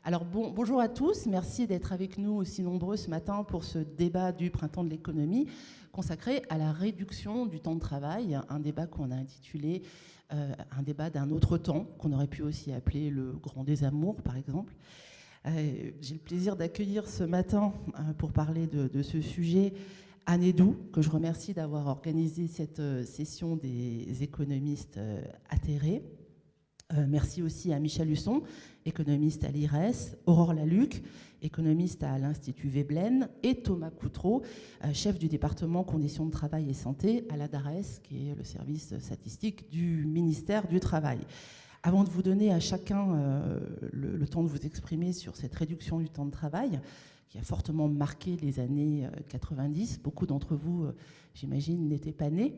Alors bonjour à tous, merci d'être avec nous aussi nombreux ce matin pour ce débat du printemps de l'économie consacré à la réduction du temps de travail, un débat qu'on a intitulé un débat d'un autre temps, qu'on aurait pu aussi appeler le grand désamour par exemple. J'ai le plaisir d'accueillir ce matin pour parler de ce sujet Anne Edoux, que je remercie d'avoir organisé cette session des économistes atterrés. Merci aussi à Michel Husson, économiste à l'IRES, Aurore Laluc, économiste à l'Institut Veblen, et Thomas Coutreau, chef du département Conditions de travail et santé à la DARES, qui est le service statistique du ministère du Travail. Avant de vous donner à chacun le temps de vous exprimer sur cette réduction du temps de travail, qui a fortement marqué les années 90, beaucoup d'entre vous, j'imagine, n'étaient pas nés,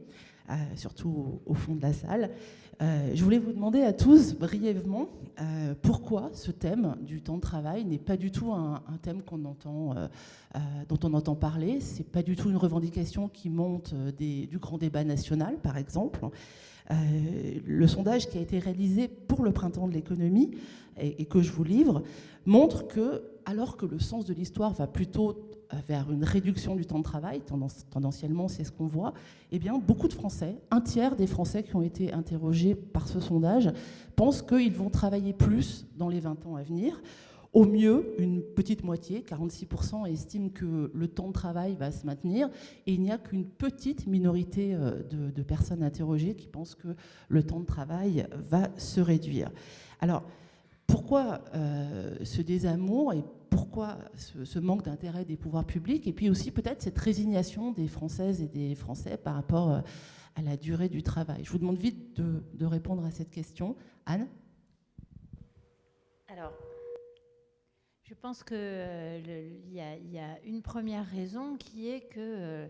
surtout au fond de la salle. Je voulais vous demander à tous, brièvement, pourquoi ce thème du temps de travail n'est pas du tout un thème dont on entend parler. Ce n'est pas du tout une revendication qui monte du grand débat national, par exemple. Le sondage qui a été réalisé pour le printemps de l'économie et que je vous livre montre que, alors que le sens de l'histoire va plutôt vers une réduction du temps de travail, tendanciellement c'est ce qu'on voit, eh bien beaucoup de Français, un tiers des Français qui ont été interrogés par ce sondage, pensent qu'ils vont travailler plus dans les 20 ans à venir. Au mieux, une petite moitié, 46%, estiment que le temps de travail va se maintenir, et il n'y a qu'une petite minorité de personnes interrogées qui pensent que le temps de travail va se réduire. Alors, pourquoi ce désamour et pourquoi ce manque d'intérêt des pouvoirs publics, et puis aussi peut-être cette résignation des Françaises et des Français par rapport à la durée du travail? Je vous demande vite de répondre à cette question. Anne? Alors, je pense qu'il y a une première raison qui est que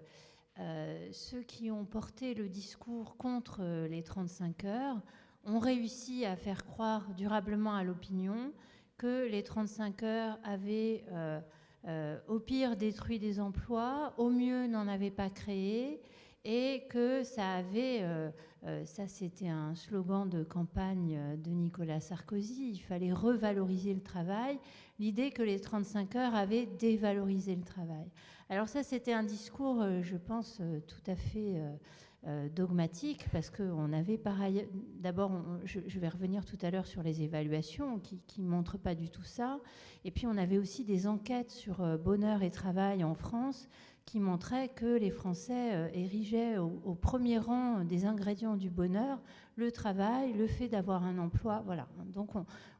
ceux qui ont porté le discours contre les 35 heures ont réussi à faire croire durablement à l'opinion que les 35 heures avaient au pire détruit des emplois, au mieux n'en avaient pas créé, et que ça avait, ça c'était un slogan de campagne de Nicolas Sarkozy, il fallait revaloriser le travail, l'idée que les 35 heures avaient dévalorisé le travail. Alors ça c'était un discours, je pense, tout à fait dogmatique, parce qu'on avait par ailleurs, d'abord je vais revenir tout à l'heure sur les évaluations qui ne montrent pas du tout ça, et puis on avait aussi des enquêtes sur bonheur et travail en France qui montraient que les Français érigeaient au premier rang des ingrédients du bonheur le travail, le fait d'avoir un emploi, voilà. Donc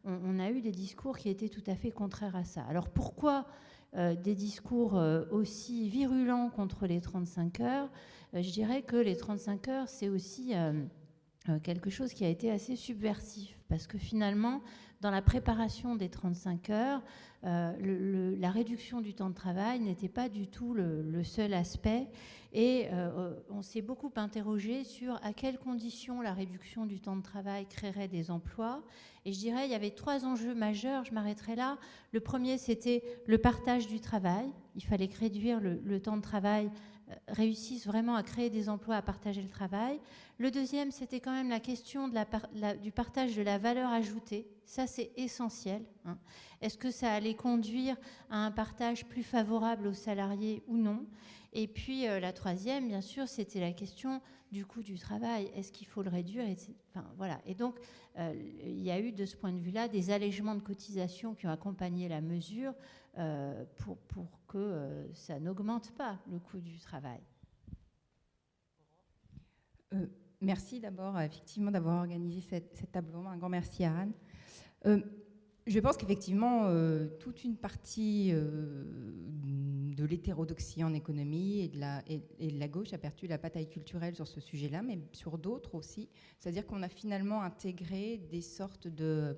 on a eu des discours qui étaient tout à fait contraires à ça. Alors pourquoi des discours aussi virulents contre les 35 heures? Je dirais que les 35 heures, c'est aussi quelque chose qui a été assez subversif, parce que finalement, dans la préparation des 35 heures, la réduction du temps de travail n'était pas du tout le seul aspect, et on s'est beaucoup interrogé sur à quelles conditions la réduction du temps de travail créerait des emplois. Et je dirais il y avait 3 enjeux majeurs, je m'arrêterai là. Le premier, c'était le partage du travail. Il fallait réduire le temps de travail, réussissent vraiment à créer des emplois, à partager le travail. Le deuxième, c'était quand même la question du partage de la valeur ajoutée. Ça, c'est essentiel. Hein. Est-ce que ça allait conduire à un partage plus favorable aux salariés ou non? Et puis, la troisième, bien sûr, c'était la question du coût du travail. Est-ce qu'il faut le réduire? Enfin, voilà. Et donc, il y a eu, de ce point de vue-là, des allègements de cotisations qui ont accompagné la mesure pour que ça n'augmente pas le coût du travail. Merci d'abord, effectivement, d'avoir organisé cette table ronde. Un grand merci à Anne. Je pense qu'effectivement, toute une partie de l'hétérodoxie en économie et de la gauche a perdu la bataille culturelle sur ce sujet-là, mais sur d'autres aussi. C'est-à-dire qu'on a finalement intégré des sortes de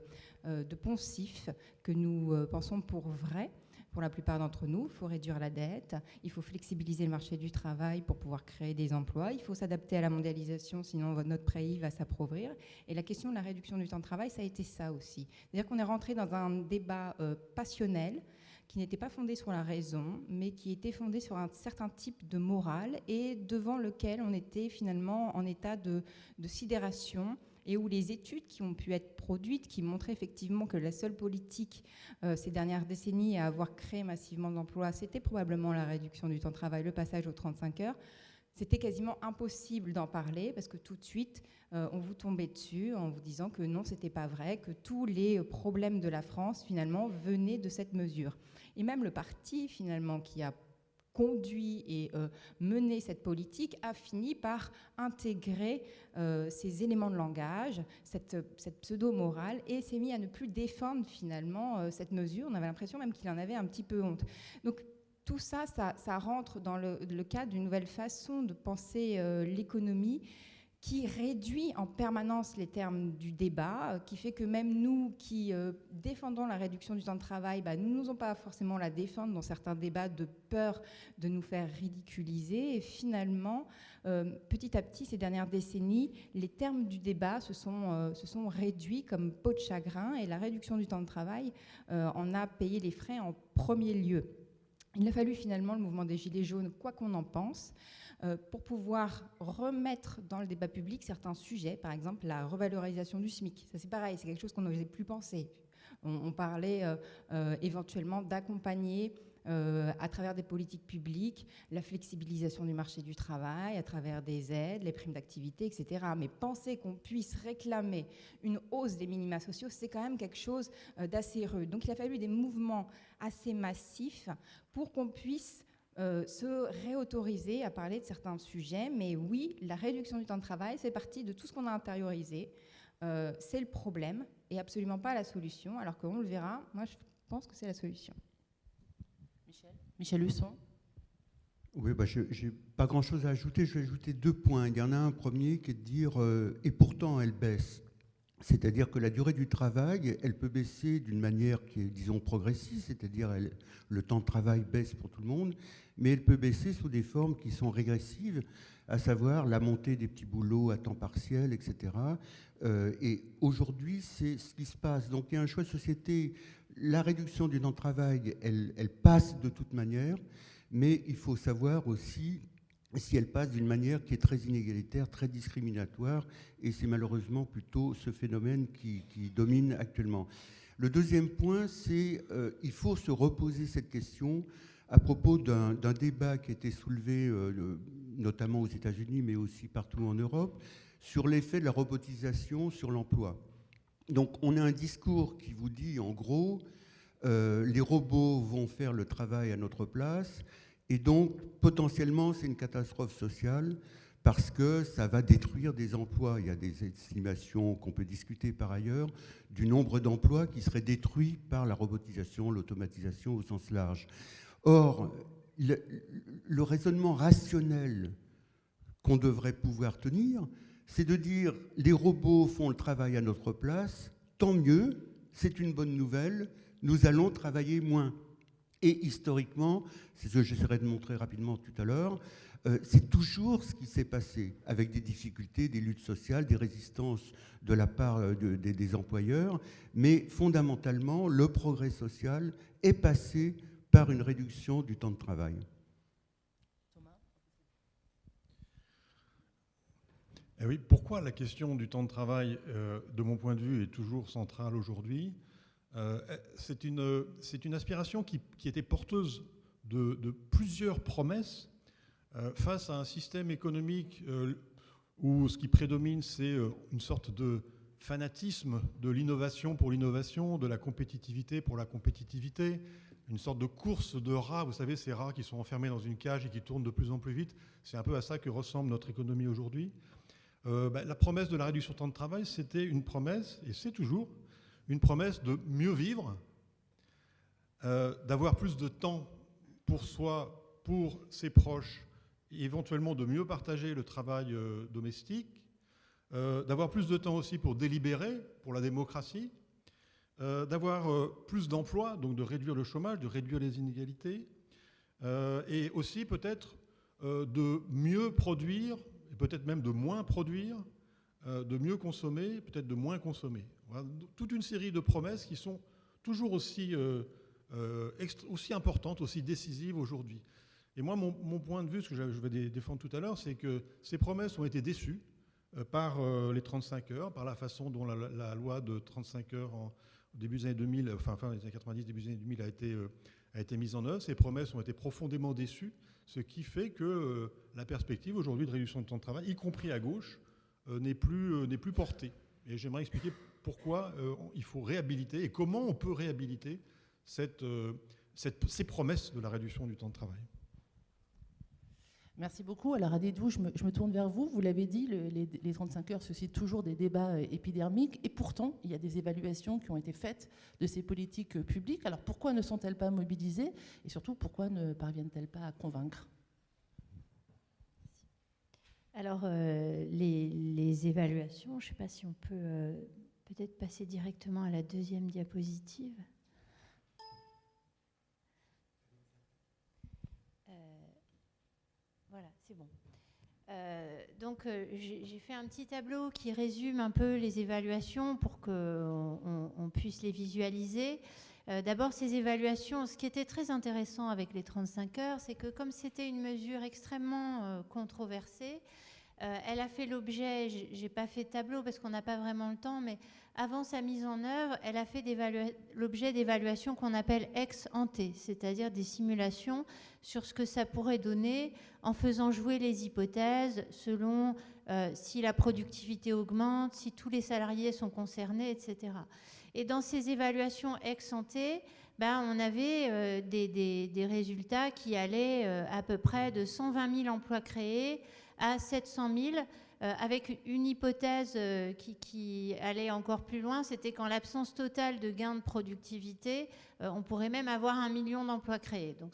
poncifs que nous pensons pour vrais. Pour la plupart d'entre nous, il faut réduire la dette, il faut flexibiliser le marché du travail pour pouvoir créer des emplois, il faut s'adapter à la mondialisation, sinon notre pays va s'appauvrir. Et la question de la réduction du temps de travail, ça a été ça aussi. C'est-à-dire qu'on est rentré dans un débat passionnel qui n'était pas fondé sur la raison, mais qui était fondé sur un certain type de morale et devant lequel on était finalement en état de sidération et où les études qui ont pu être produites, qui montraient effectivement que la seule politique ces dernières décennies à avoir créé massivement d'emplois, c'était probablement la réduction du temps de travail, le passage aux 35 heures, c'était quasiment impossible d'en parler parce que tout de suite, on vous tombait dessus en vous disant que non, c'était pas vrai, que tous les problèmes de la France, finalement, venaient de cette mesure. Et même le parti, finalement, qui a conduit et mené cette politique, a fini par intégrer ces éléments de langage, cette pseudo-morale, et s'est mis à ne plus défendre, finalement, cette mesure. On avait l'impression même qu'il en avait un petit peu honte. Donc, tout ça, ça rentre dans le cadre d'une nouvelle façon de penser l'économie qui réduit en permanence les termes du débat, qui fait que même nous qui défendons la réduction du temps de travail, nous n'osons pas forcément la défendre dans certains débats de peur de nous faire ridiculiser. Et finalement, petit à petit, ces dernières décennies, les termes du débat se sont réduits comme peau de chagrin, et la réduction du temps de travail en a payé les frais en premier lieu. Il a fallu finalement le mouvement des Gilets jaunes, quoi qu'on en pense, pour pouvoir remettre dans le débat public certains sujets, par exemple la revalorisation du SMIC. Ça c'est pareil, c'est quelque chose qu'on n'osait plus penser. On parlait éventuellement d'accompagner à travers des politiques publiques la flexibilisation du marché du travail, à travers des aides, les primes d'activité, etc. Mais penser qu'on puisse réclamer une hausse des minima sociaux, c'est quand même quelque chose d'assez rude. Donc il a fallu des mouvements assez massifs pour qu'on puisse se réautoriser à parler de certains sujets. Mais oui, la réduction du temps de travail, c'est partie de tout ce qu'on a intériorisé. C'est le problème et absolument pas la solution, alors qu'on le verra, moi je pense que c'est la solution. Michel Husson. Oui, je n'ai pas grand-chose à ajouter. Je vais ajouter 2 points. Il y en a un premier qui est de dire et pourtant elle baisse. C'est-à-dire que la durée du travail, elle peut baisser d'une manière qui est, disons, progressive, c'est-à-dire le temps de travail baisse pour tout le monde, mais elle peut baisser sous des formes qui sont régressives, à savoir la montée des petits boulots à temps partiel, etc. Et aujourd'hui, c'est ce qui se passe. Donc il y a un choix de société. La réduction du temps de travail, elle passe de toute manière, mais il faut savoir aussi si elle passe d'une manière qui est très inégalitaire, très discriminatoire, et c'est malheureusement plutôt ce phénomène qui domine actuellement. Le deuxième point, c'est qu'il faut se reposer cette question à propos d'un débat qui a été soulevé notamment aux États-Unis, mais aussi partout en Europe, sur l'effet de la robotisation sur l'emploi. Donc on a un discours qui vous dit en gros, les robots vont faire le travail à notre place, et donc potentiellement c'est une catastrophe sociale parce que ça va détruire des emplois. Il y a des estimations qu'on peut discuter par ailleurs du nombre d'emplois qui seraient détruits par la robotisation, l'automatisation au sens large. Or, le raisonnement rationnel qu'on devrait pouvoir tenir, c'est de dire les robots font le travail à notre place, tant mieux, c'est une bonne nouvelle, nous allons travailler moins. Et historiquement, c'est ce que j'essaierai de montrer rapidement tout à l'heure, c'est toujours ce qui s'est passé, avec des difficultés, des luttes sociales, des résistances de la part des employeurs, mais fondamentalement, le progrès social est passé par une réduction du temps de travail. Et oui, pourquoi la question du temps de travail, de mon point de vue, est toujours centrale aujourd'hui ? C'est une aspiration qui était porteuse de plusieurs promesses face à un système économique où ce qui prédomine, c'est une sorte de fanatisme de l'innovation pour l'innovation, de la compétitivité pour la compétitivité, une sorte de course de rats, vous savez, ces rats qui sont enfermés dans une cage et qui tournent de plus en plus vite. C'est un peu à ça que ressemble notre économie aujourd'hui. La promesse de la réduction du temps de travail, c'était une promesse, et c'est toujours une promesse de mieux vivre, d'avoir plus de temps pour soi, pour ses proches, et éventuellement de mieux partager le travail domestique, d'avoir plus de temps aussi pour délibérer, pour la démocratie, d'avoir plus d'emplois, donc de réduire le chômage, de réduire les inégalités, et aussi peut-être de mieux produire, et peut-être même de moins produire, de mieux consommer, peut-être de moins consommer. Voilà, toute une série de promesses qui sont toujours aussi importantes, aussi décisives aujourd'hui. Et moi, mon point de vue, ce que je vais défendre tout à l'heure, c'est que ces promesses ont été déçues par les 35 heures, par la façon dont la loi de 35 heures au début des années 2000, fin des années 90, début des années 2000 a été mise en œuvre. Ces promesses ont été profondément déçues, ce qui fait que la perspective aujourd'hui de réduction du temps de travail, y compris à gauche, n'est plus portée. Et j'aimerais expliquer pourquoi il faut réhabiliter et comment on peut réhabiliter ces promesses de la réduction du temps de travail. Merci beaucoup. Alors, Adedou, je me tourne vers vous. Vous l'avez dit, les 35 heures suscitent toujours des débats épidermiques. Et pourtant, il y a des évaluations qui ont été faites de ces politiques publiques. Alors, pourquoi ne sont-elles pas mobilisées? Et surtout, pourquoi ne parviennent-elles pas à convaincre? Alors, les évaluations, je ne sais pas si on peut peut-être passer directement à la deuxième diapositive. Voilà, c'est bon. Donc, j'ai fait un petit tableau qui résume un peu les évaluations pour qu'on puisse les visualiser. D'abord, ces évaluations, ce qui était très intéressant avec les 35 heures, c'est que comme c'était une mesure extrêmement controversée, elle a fait l'objet, j'ai pas fait de tableau parce qu'on n'a pas vraiment le temps, mais avant sa mise en œuvre, elle a fait l'objet d'évaluations qu'on appelle ex ante, c'est-à-dire des simulations sur ce que ça pourrait donner en faisant jouer les hypothèses selon si la productivité augmente, si tous les salariés sont concernés, etc. Et dans ces évaluations ex ante, on avait des résultats qui allaient à peu près de 120 000 emplois créés à 700 000, avec une hypothèse qui allait encore plus loin, c'était qu'en l'absence totale de gains de productivité, on pourrait même avoir 1 million d'emplois créés. Donc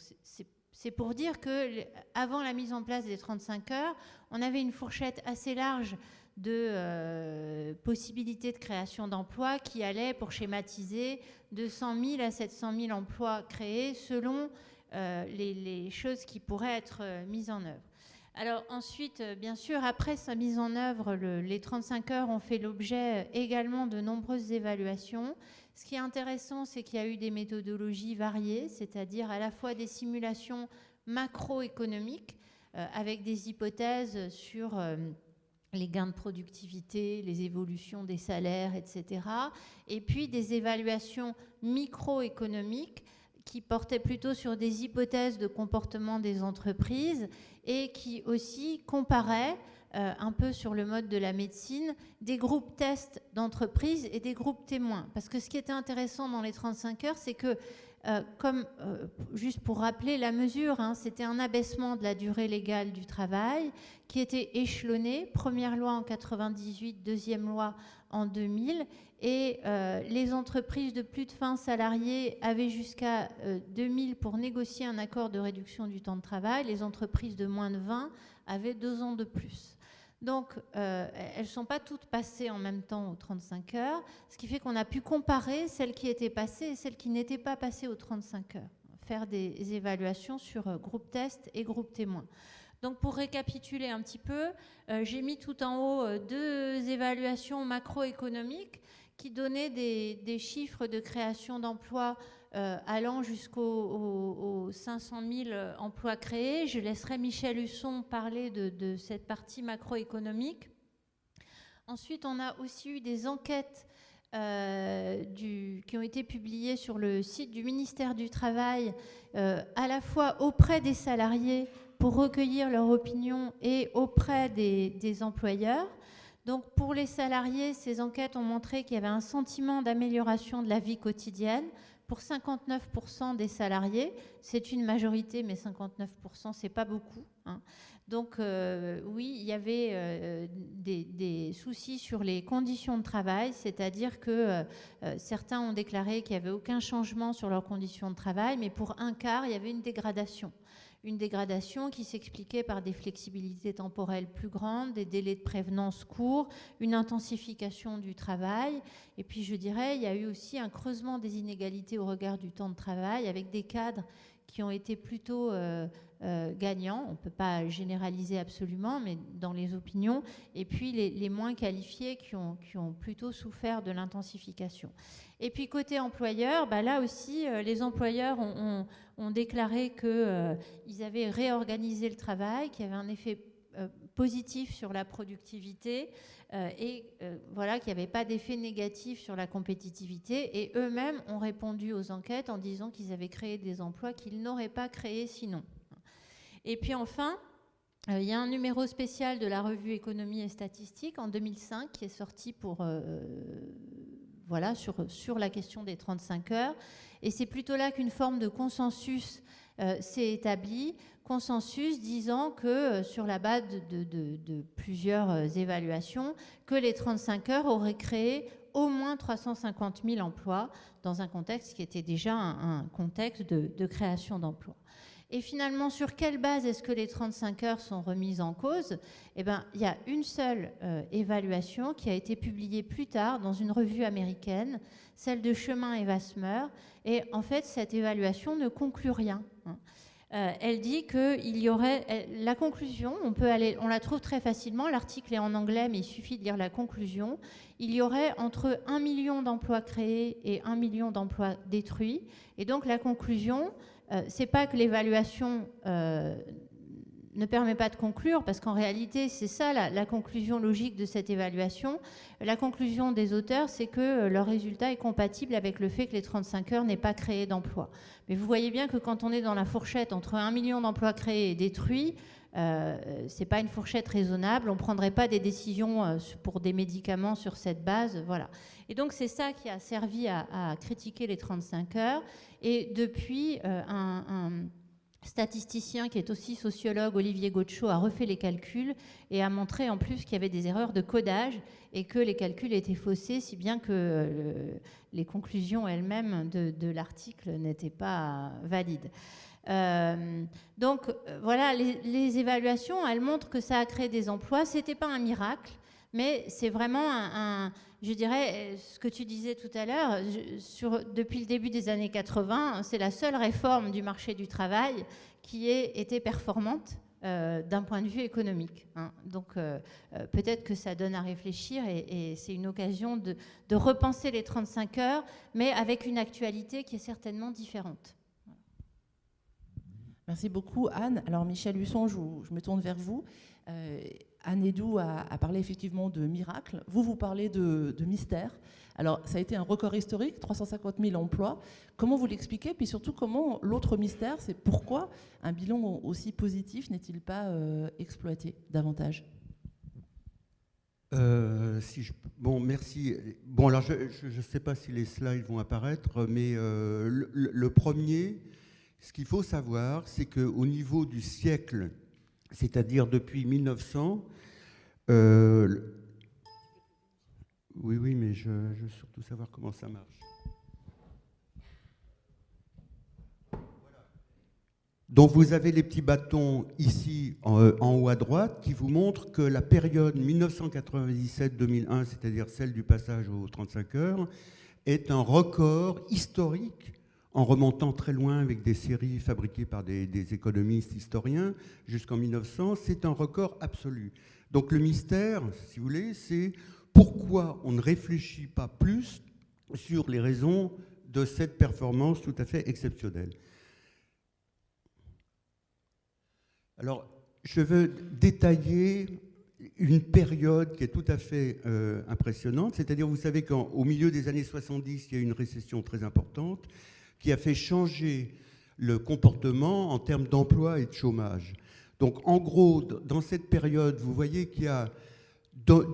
c'est pour dire qu'avant la mise en place des 35 heures, on avait une fourchette assez large de possibilités de création d'emplois qui allaient, pour schématiser, de 100 000 à 700 000 emplois créés selon les choses qui pourraient être mises en œuvre. Alors ensuite, bien sûr, après sa mise en œuvre, les 35 heures ont fait l'objet également de nombreuses évaluations. Ce qui est intéressant, c'est qu'il y a eu des méthodologies variées, c'est-à-dire à la fois des simulations macroéconomiques avec des hypothèses sur les gains de productivité, les évolutions des salaires, etc. Et puis des évaluations microéconomiques qui portaient plutôt sur des hypothèses de comportement des entreprises et qui aussi comparaient, un peu sur le mode de la médecine, des groupes tests d'entreprises et des groupes témoins. Parce que ce qui était intéressant dans les 35 heures, c'est que, juste pour rappeler la mesure, c'était un abaissement de la durée légale du travail qui était échelonné, première loi en 98, deuxième loi en 2000, et les entreprises de plus de 20 salariés avaient jusqu'à 2000 pour négocier un accord de réduction du temps de travail. Les entreprises de moins de 20 avaient 2 ans de plus. Donc, elles ne sont pas toutes passées en même temps aux 35 heures, ce qui fait qu'on a pu comparer celles qui étaient passées et celles qui n'étaient pas passées aux 35 heures, faire des évaluations sur groupe test et groupe témoin. Donc, pour récapituler un petit peu, j'ai mis tout en haut 2 évaluations macroéconomiques qui donnaient des chiffres de création d'emplois allant jusqu'aux 500 000 emplois créés. Je laisserai Michel Husson parler de cette partie macroéconomique. Ensuite, on a aussi eu des enquêtes qui ont été publiées sur le site du ministère du Travail, à la fois auprès des salariés pour recueillir leur opinion et auprès des employeurs. Donc pour les salariés, ces enquêtes ont montré qu'il y avait un sentiment d'amélioration de la vie quotidienne. Pour 59% des salariés, c'est une majorité, mais 59%, c'est pas beaucoup. Donc oui, il y avait des soucis sur les conditions de travail, c'est-à-dire que certains ont déclaré qu'il n'y avait aucun changement sur leurs conditions de travail, mais pour un quart, il y avait une dégradation. Une dégradation qui s'expliquait par des flexibilités temporelles plus grandes, des délais de prévenance courts, une intensification du travail. Et puis je dirais, il y a eu aussi un creusement des inégalités au regard du temps de travail avec des cadres qui ont été plutôt gagnants. On ne peut pas généraliser absolument, mais dans les opinions. Et puis les moins qualifiés qui ont plutôt souffert de l'intensification. Et puis côté employeur, là aussi, les employeurs ont déclaré qu'ils avaient réorganisé le travail, qu'il y avait un effet positif sur la productivité et voilà, qu'il n'y avait pas d'effet négatif sur la compétitivité. Et eux-mêmes ont répondu aux enquêtes en disant qu'ils avaient créé des emplois qu'ils n'auraient pas créés sinon. Et puis enfin, il y a un numéro spécial de la revue Économie et Statistique en 2005 qui est sorti pour, voilà, sur la question des 35 heures. Et c'est plutôt là qu'une forme de consensus s'est établie, consensus disant que sur la base de plusieurs évaluations, que les 35 heures auraient créé au moins 350 000 emplois dans un contexte qui était déjà un contexte de création d'emplois. Et finalement, sur quelle base est-ce que les 35 heures sont remises en cause? Eh bien, il y a une seule évaluation qui a été publiée plus tard dans une revue américaine, celle de Chemin et Wasmer. Et en fait, cette évaluation ne conclut rien. Elle dit qu'il y aurait... La conclusion, on la trouve très facilement. L'article est en anglais, mais il suffit de lire la conclusion. Il y aurait entre 1 million d'emplois créés et 1 million d'emplois détruits. Et donc, la conclusion... c'est pas que l'évaluation ne permet pas de conclure, parce qu'en réalité, c'est ça la conclusion logique de cette évaluation. La conclusion des auteurs, c'est que leur résultat est compatible avec le fait que les 35 heures n'aient pas créé d'emplois. Mais vous voyez bien que quand on est dans la fourchette entre 1 million d'emplois créés et détruits, c'est pas une fourchette raisonnable. On prendrait pas des décisions pour des médicaments sur cette base, voilà. Et donc c'est ça qui a servi à critiquer les 35 heures. Et depuis, un statisticien qui est aussi sociologue, Olivier Gaucho, a refait les calculs et a montré en plus qu'il y avait des erreurs de codage et que les calculs étaient faussés, si bien que les conclusions elles-mêmes de l'article n'étaient pas valides. Donc voilà, les évaluations, elles montrent que ça a créé des emplois. C'était pas un miracle, mais c'est vraiment je dirais, ce que tu disais tout à l'heure, depuis le début des années 80, c'est la seule réforme du marché du travail qui ait été performante d'un point de vue économique. Donc peut-être que ça donne à réfléchir et c'est une occasion de repenser les 35 heures, mais avec une actualité qui est certainement différente. Merci beaucoup, Anne. Alors, Michel Husson, je me tourne vers vous. Anne Edoux a parlé effectivement de miracle. Vous parlez de mystère. Alors, ça a été un record historique, 350 000 emplois. Comment vous l'expliquez? Puis surtout, comment l'autre mystère, c'est pourquoi un bilan aussi positif n'est-il pas exploité davantage? Bon, merci. Bon, alors, je ne sais pas si les slides vont apparaître, mais le premier... Ce qu'il faut savoir, c'est qu'au niveau du siècle, c'est-à-dire depuis 1900, oui, mais je veux surtout savoir comment ça marche. Voilà. Donc vous avez les petits bâtons ici en haut à droite qui vous montrent que la période 1997-2001, c'est-à-dire celle du passage aux 35 heures, est un record historique en remontant très loin avec des séries fabriquées par des économistes historiens jusqu'en 1900, c'est un record absolu. Donc le mystère, si vous voulez, c'est pourquoi on ne réfléchit pas plus sur les raisons de cette performance tout à fait exceptionnelle. Alors, je veux détailler une période qui est tout à fait impressionnante, c'est-à-dire, vous savez qu'au milieu des années 70, il y a eu une récession très importante, qui a fait changer le comportement en termes d'emploi et de chômage. Donc, en gros, dans cette période, vous voyez qu'il y a,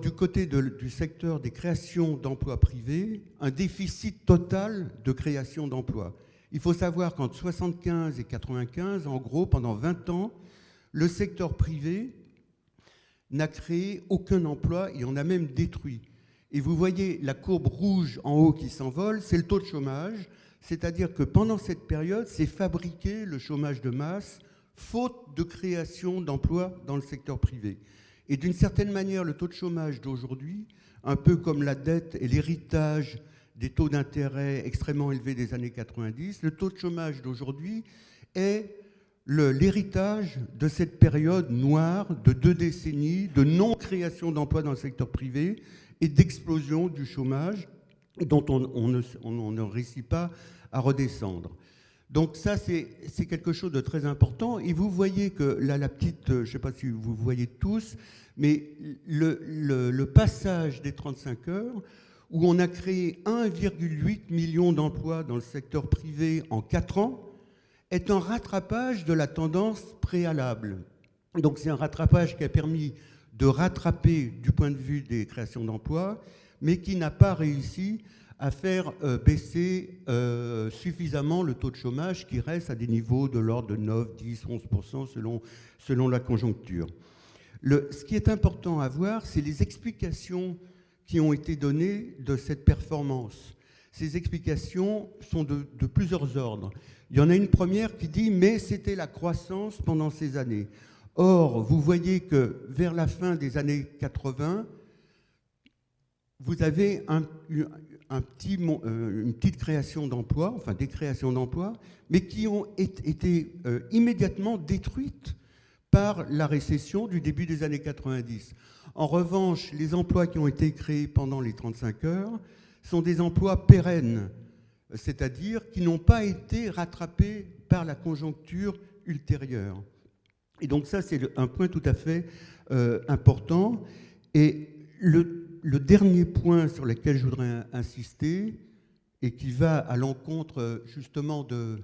du côté du secteur des créations d'emplois privés, un déficit total de création d'emplois. Il faut savoir qu'entre 75 et 95, en gros, pendant 20 ans, le secteur privé n'a créé aucun emploi et en a même détruit. Et vous voyez la courbe rouge en haut qui s'envole, c'est le taux de chômage. C'est-à-dire que pendant cette période, c'est fabriqué le chômage de masse, faute de création d'emplois dans le secteur privé. Et d'une certaine manière, le taux de chômage d'aujourd'hui, un peu comme la dette et l'héritage des taux d'intérêt extrêmement élevés des années 90, le taux de chômage d'aujourd'hui est l'héritage de cette période noire de 2 décennies de non-création d'emplois dans le secteur privé et d'explosion du chômage dont on ne réussit pas à redescendre. Donc ça, c'est quelque chose de très important. Et vous voyez que là, la petite, je ne sais pas si vous voyez tous, mais le passage des 35 heures, où on a créé 1,8 million d'emplois dans le secteur privé en 4 ans, est un rattrapage de la tendance préalable. Donc c'est un rattrapage qui a permis de rattraper du point de vue des créations d'emplois, mais qui n'a pas réussi à faire baisser suffisamment le taux de chômage qui reste à des niveaux de l'ordre de 9, 10, 11% selon la conjoncture. Ce qui est important à voir, c'est les explications qui ont été données de cette performance. Ces explications sont de plusieurs ordres. Il y en a une première qui dit « mais c'était la croissance pendant ces années ». Or, vous voyez que vers la fin des années 80, vous avez une petite création d'emplois, enfin des créations d'emplois, mais qui ont été immédiatement détruites par la récession du début des années 90. En revanche, les emplois qui ont été créés pendant les 35 heures sont des emplois pérennes, c'est-à-dire qui n'ont pas été rattrapés par la conjoncture ultérieure. Et donc ça, c'est un point tout à fait important. Et le dernier point sur lequel je voudrais insister, et qui va à l'encontre justement de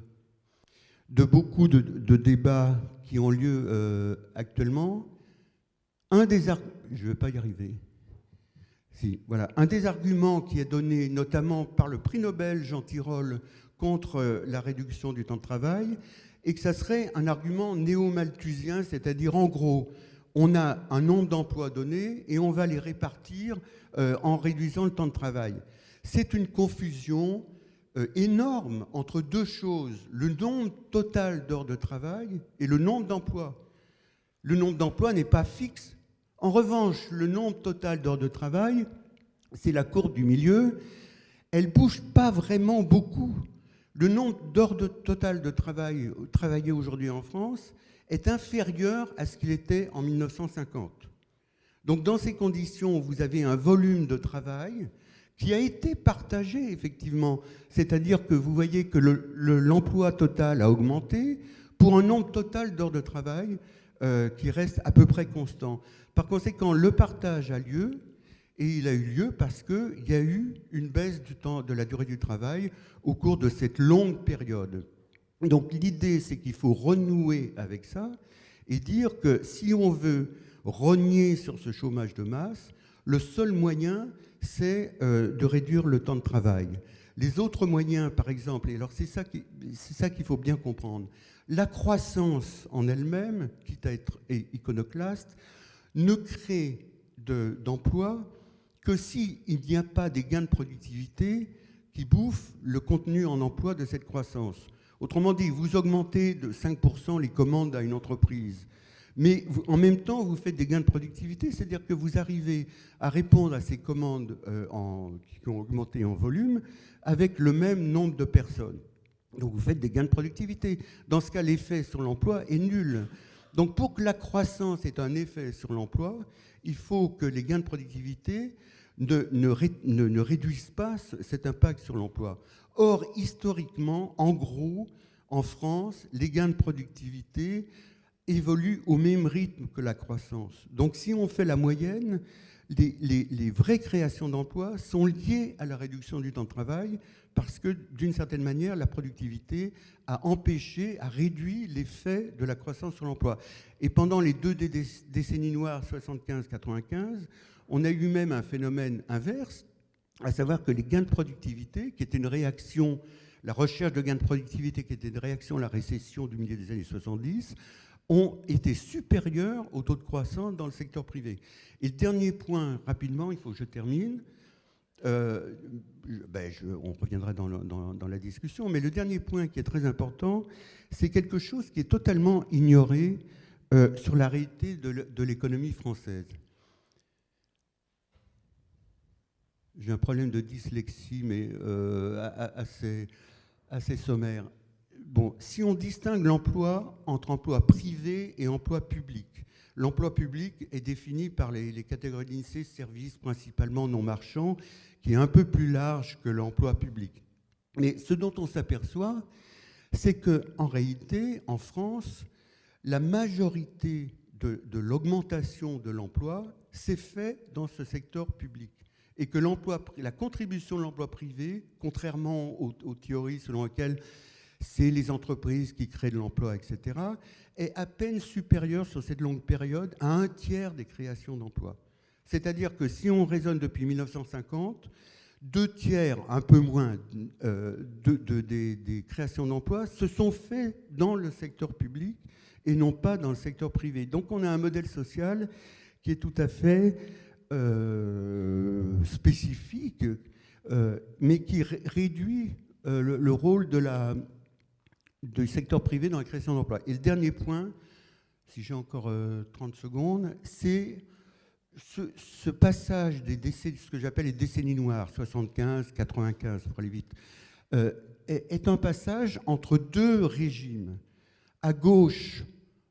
beaucoup de débats qui ont lieu actuellement, un des arguments qui est donné notamment par le prix Nobel Jean Tirole contre la réduction du temps de travail, et que ça serait un argument néo-malthusien, c'est-à-dire en gros, on a un nombre d'emplois donnés et on va les répartir en réduisant le temps de travail. C'est une confusion énorme entre deux choses, le nombre total d'heures de travail et le nombre d'emplois. Le nombre d'emplois n'est pas fixe. En revanche, le nombre total d'heures de travail, c'est la courbe du milieu, elle ne bouge pas vraiment beaucoup. Le nombre d'heures total de travail travaillées aujourd'hui en France est inférieur à ce qu'il était en 1950. Donc dans ces conditions, vous avez un volume de travail qui a été partagé effectivement. C'est-à-dire que vous voyez que l'emploi total a augmenté pour un nombre total d'heures de travail qui reste à peu près constant. Par conséquent, le partage a lieu, et il a eu lieu parce qu'il y a eu une baisse de la durée du travail au cours de cette longue période. Donc l'idée, c'est qu'il faut renouer avec ça et dire que si on veut rogner sur ce chômage de masse, le seul moyen, c'est de réduire le temps de travail. Les autres moyens, par exemple, et alors c'est ça qu'il faut bien comprendre, la croissance en elle-même, quitte à être iconoclaste, ne crée d'emplois que s'il n'y a pas des gains de productivité qui bouffent le contenu en emploi de cette croissance. Autrement dit, vous augmentez de 5% les commandes à une entreprise, mais en même temps, vous faites des gains de productivité, c'est-à-dire que vous arrivez à répondre à ces commandes qui ont augmenté en volume avec le même nombre de personnes. Donc vous faites des gains de productivité. Dans ce cas, l'effet sur l'emploi est nul. Donc pour que la croissance ait un effet sur l'emploi, il faut que les gains de productivité ne réduisent pas cet impact sur l'emploi. Or, historiquement, en gros, en France, les gains de productivité évoluent au même rythme que la croissance. Donc si on fait la moyenne, les vraies créations d'emplois sont liées à la réduction du temps de travail parce que, d'une certaine manière, la productivité a empêché, a réduit l'effet de la croissance sur l'emploi. Et pendant les deux décennies noires, 75-95, on a eu même un phénomène inverse, à savoir que les gains de productivité, qui étaient une réaction, la recherche de gains de productivité qui était une réaction à la récession du milieu des années 70, ont été supérieurs au taux de croissance dans le secteur privé. Et le dernier point, rapidement, il faut que je termine, on reviendra dans la discussion, mais le dernier point qui est très important, c'est quelque chose qui est totalement ignoré sur la réalité de l'économie française. J'ai un problème de dyslexie, mais assez sommaire. Bon, si on distingue l'emploi entre emploi privé et emploi public, l'emploi public est défini par les catégories d'INSEE, services principalement non marchands, qui est un peu plus large que l'emploi public. Mais ce dont on s'aperçoit, c'est qu'en réalité, en France, la majorité de l'augmentation de l'emploi s'est faite dans ce secteur public. Et que la contribution de l'emploi privé, contrairement aux théories selon lesquelles c'est les entreprises qui créent de l'emploi, etc., est à peine supérieure sur cette longue période à 1/3 des créations d'emplois. C'est-à-dire que si on raisonne depuis 1950, 2/3, un peu moins, des créations d'emplois se sont faites dans le secteur public et non pas dans le secteur privé. Donc on a un modèle social qui est tout à fait spécifique, mais qui réduit le rôle du secteur privé dans la création d'emplois. Et le dernier point, si j'ai encore 30 secondes, c'est ce passage des décennies, ce que j'appelle les décennies noires, 75, 95, pour aller vite, est un passage entre deux régimes. À gauche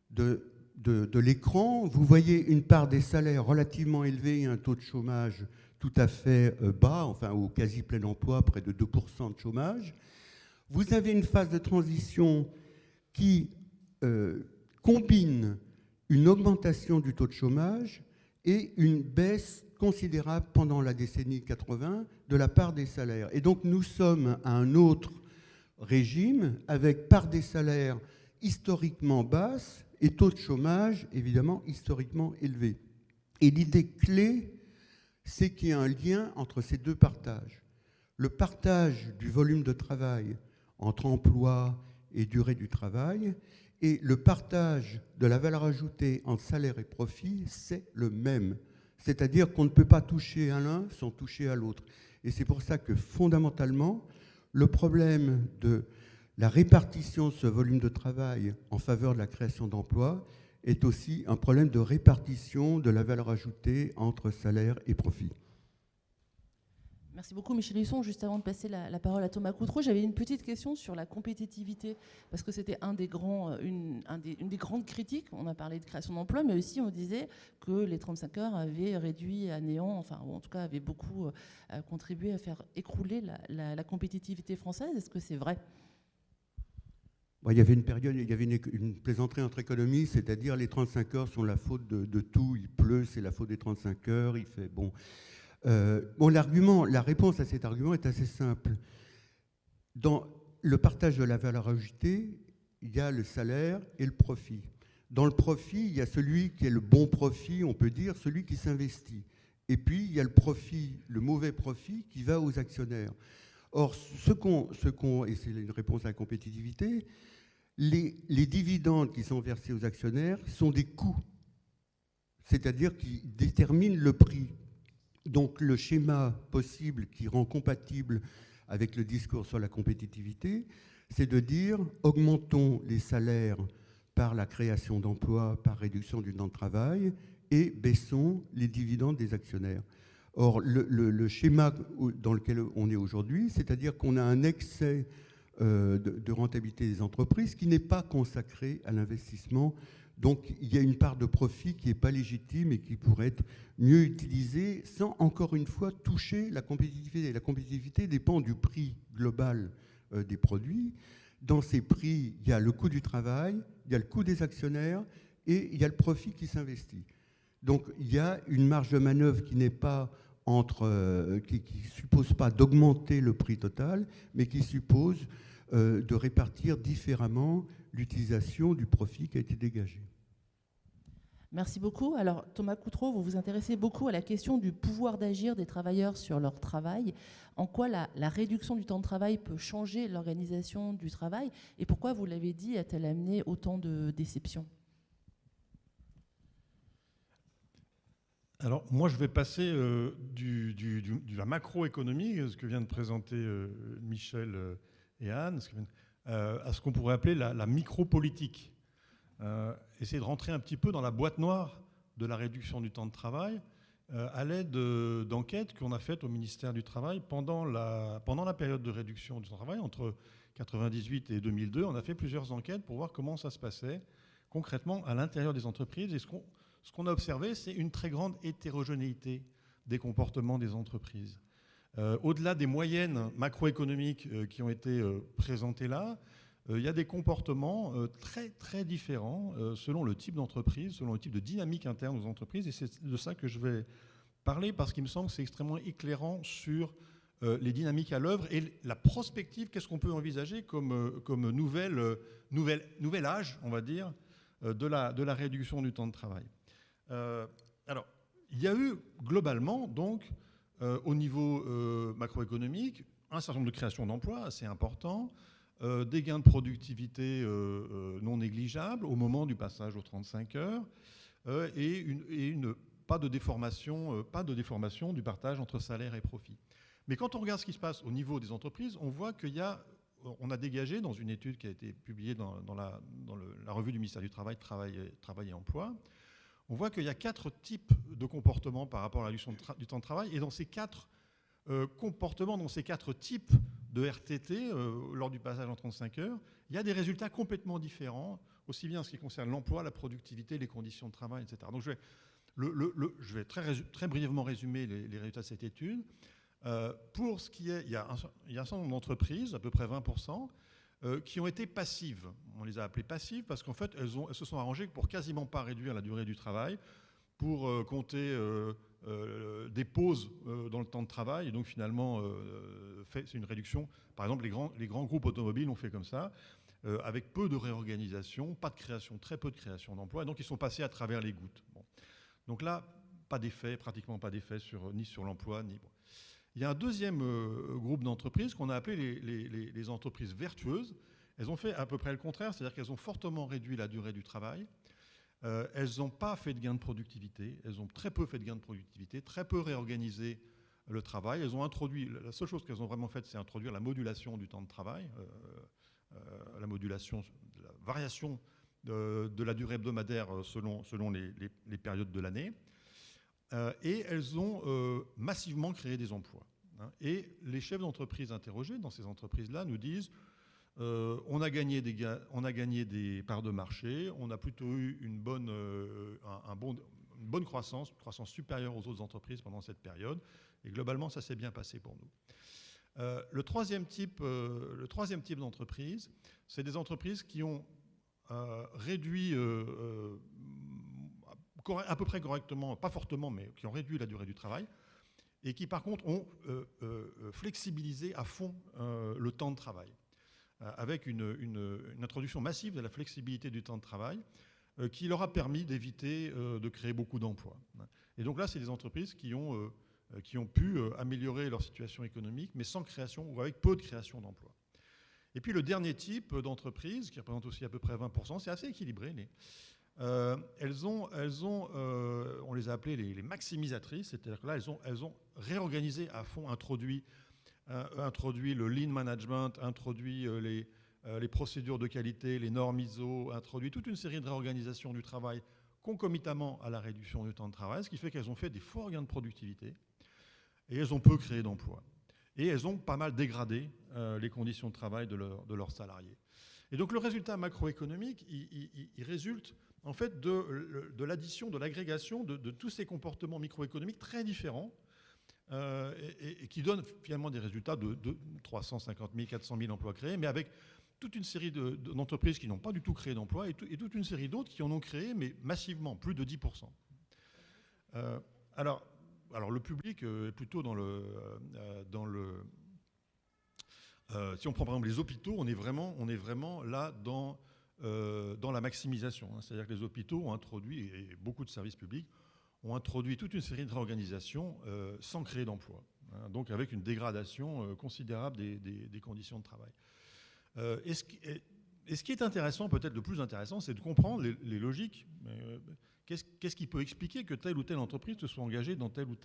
de l'écran, vous voyez une part des salaires relativement élevée et un taux de chômage tout à fait bas, enfin au quasi plein emploi, près de 2% de chômage. Vous avez une phase de transition qui combine une augmentation du taux de chômage et une baisse considérable pendant la décennie 80 de la part des salaires. Et donc nous sommes à un autre régime avec part des salaires historiquement basse et taux de chômage évidemment historiquement élevé. Et l'idée clé, c'est qu'il y a un lien entre ces deux partages. Le partage du volume de travail entre emploi et durée du travail et le partage de la valeur ajoutée entre salaire et profit, c'est le même. C'est-à-dire qu'on ne peut pas toucher à l'un sans toucher à l'autre. Et c'est pour ça que fondamentalement, le problème de la répartition de ce volume de travail en faveur de la création d'emplois est aussi un problème de répartition de la valeur ajoutée entre salaire et profit. Merci beaucoup Michel Husson. Juste avant de passer la parole à Thomas Coutreau, j'avais une petite question sur la compétitivité, parce que c'était une des grandes critiques. On a parlé de création d'emplois, mais aussi on disait que les 35 heures avaient réduit à néant, enfin ou en tout cas avaient beaucoup contribué à faire écrouler la compétitivité française. Est-ce que c'est vrai ? Il y avait une période, il y avait une plaisanterie entre économistes, c'est-à-dire les 35 heures sont la faute de tout. Il pleut, c'est la faute des 35 heures. Il fait bon. La réponse à cet argument est assez simple. Dans le partage de la valeur ajoutée, il y a le salaire et le profit. Dans le profit, il y a celui qui est le bon profit, on peut dire, celui qui s'investit. Et puis, il y a le profit, le mauvais profit qui va aux actionnaires. Or, et c'est une réponse à la compétitivité, les dividendes qui sont versés aux actionnaires sont des coûts, c'est-à-dire qui déterminent le prix. Donc le schéma possible qui rend compatible avec le discours sur la compétitivité, c'est de dire augmentons les salaires par la création d'emplois, par réduction du temps de travail, et baissons les dividendes des actionnaires. Or, le schéma dans lequel on est aujourd'hui, c'est-à-dire qu'on a un excès de rentabilité des entreprises qui n'est pas consacré à l'investissement. Donc, il y a une part de profit qui n'est pas légitime et qui pourrait être mieux utilisée sans, encore une fois, toucher la compétitivité. La compétitivité dépend du prix global des produits. Dans ces prix, il y a le coût du travail, il y a le coût des actionnaires et il y a le profit qui s'investit. Donc, il y a une marge de manœuvre qui n'est pas qui suppose pas d'augmenter le prix total, mais qui suppose de répartir différemment l'utilisation du profit qui a été dégagé. Merci beaucoup. Alors, Thomas Coutreau, vous vous intéressez beaucoup à la question du pouvoir d'agir des travailleurs sur leur travail. En quoi la réduction du temps de travail peut changer l'organisation du travail et pourquoi, vous l'avez dit, a-t-elle amené autant de déceptions ? Alors, moi, je vais passer de la macroéconomie, ce que vient de présenter Michel et Anne, à ce qu'on pourrait appeler la micropolitique. Essayer de rentrer un petit peu dans la boîte noire de la réduction du temps de travail à l'aide d'enquêtes qu'on a faites au ministère du Travail pendant la période de réduction du temps de travail, entre 1998 et 2002. On a fait plusieurs enquêtes pour voir comment ça se passait concrètement à l'intérieur des entreprises. Et ce qu'on a observé, c'est une très grande hétérogénéité des comportements des entreprises. Au-delà des moyennes macroéconomiques qui ont été présentées là, il y a des comportements très, très différents selon le type d'entreprise, selon le type de dynamique interne aux entreprises. Et c'est de ça que je vais parler parce qu'il me semble que c'est extrêmement éclairant sur les dynamiques à l'œuvre et la prospective. Qu'est-ce qu'on peut envisager comme nouvel âge, on va dire, de la réduction du temps de travail. Alors, il y a eu globalement, donc, au niveau macroéconomique, un certain nombre de créations d'emplois assez importants, des gains de productivité non négligeables au moment du passage aux 35 heures et pas de déformation du partage entre salaire et profit. Mais quand on regarde ce qui se passe au niveau des entreprises, on voit on a dégagé dans une étude qui a été publiée dans la revue du ministère du Travail, Travail et Emploi, on voit qu'il y a 4 types de comportements par rapport à la réduction du temps de travail. Et dans ces 4 comportements, dans ces 4 types de RTT, lors du passage en 35 heures, il y a des résultats complètement différents, aussi bien en ce qui concerne l'emploi, la productivité, les conditions de travail, etc. Donc je vais très brièvement résumer les résultats de cette étude. Pour ce qui est, il y a un certain nombre d'entreprises, à peu près 20%, qui ont été passives. On les a appelées passives parce qu'en fait, elles se sont arrangées pour quasiment pas réduire la durée du travail, pour compter des pauses dans le temps de travail. Et donc finalement, c'est une réduction. Par exemple, les grands groupes automobiles ont fait comme ça, avec peu de réorganisation, pas de création, très peu de création d'emplois. Et donc ils sont passés à travers les gouttes. Bon. Donc là, pas d'effet, pratiquement pas d'effet ni sur l'emploi, ni... Bon. Il y a un deuxième groupe d'entreprises qu'on a appelé les entreprises vertueuses. Elles ont fait à peu près le contraire, c'est-à-dire qu'elles ont fortement réduit la durée du travail. Elles n'ont pas fait de gains de productivité, elles ont très peu fait de gains de productivité, très peu réorganisé le travail. Elles ont introduit, la seule chose qu'elles ont vraiment faite, c'est introduire la modulation du temps de travail, la modulation, la variation de la durée hebdomadaire selon les périodes de l'année. Et elles ont massivement créé des emplois. Et les chefs d'entreprise interrogés dans ces entreprises-là nous disent on a gagné des parts de marché, on a plutôt eu une bonne croissance, une croissance supérieure aux autres entreprises pendant cette période. Et globalement, ça s'est bien passé pour nous. Le troisième type d'entreprise, c'est des entreprises qui ont réduit à peu près correctement, pas fortement, mais qui ont réduit la durée du travail, et qui par contre ont flexibilisé à fond le temps de travail, avec une introduction massive de la flexibilité du temps de travail, qui leur a permis d'éviter de créer beaucoup d'emplois. Et donc là, c'est des entreprises qui ont pu améliorer leur situation économique, mais sans création ou avec peu de création d'emplois. Et puis le dernier type d'entreprise, qui représente aussi à peu près 20%, c'est assez équilibré, on les a appelées les maximisatrices, c'est-à-dire que là, elles ont réorganisé à fond, introduit le lean management, introduit les procédures de qualité, les normes ISO, introduit toute une série de réorganisations du travail concomitamment à la réduction du temps de travail, ce qui fait qu'elles ont fait des forts gains de productivité et elles ont peu créé d'emplois. Et elles ont pas mal dégradé les conditions de travail de leurs salariés. Et donc le résultat macroéconomique, il résulte en fait de l'addition, de l'agrégation de tous ces comportements microéconomiques très différents et qui donnent finalement des résultats de 350 000, 400 000 emplois créés, mais avec toute une série d'entreprises qui n'ont pas du tout créé d'emplois et toute une série d'autres qui en ont créé, mais massivement, plus de 10%. Alors le public est plutôt dans le si on prend par exemple les hôpitaux, on est vraiment là dans la maximisation. C'est-à-dire que les hôpitaux ont introduit, et beaucoup de services publics, ont introduit toute une série de réorganisations sans créer d'emplois. Donc avec une dégradation considérable des conditions de travail. Et ce qui est intéressant, peut-être le plus intéressant, c'est de comprendre les logiques. Qu'est-ce qui peut expliquer que telle ou telle entreprise se soit engagée dans telle ou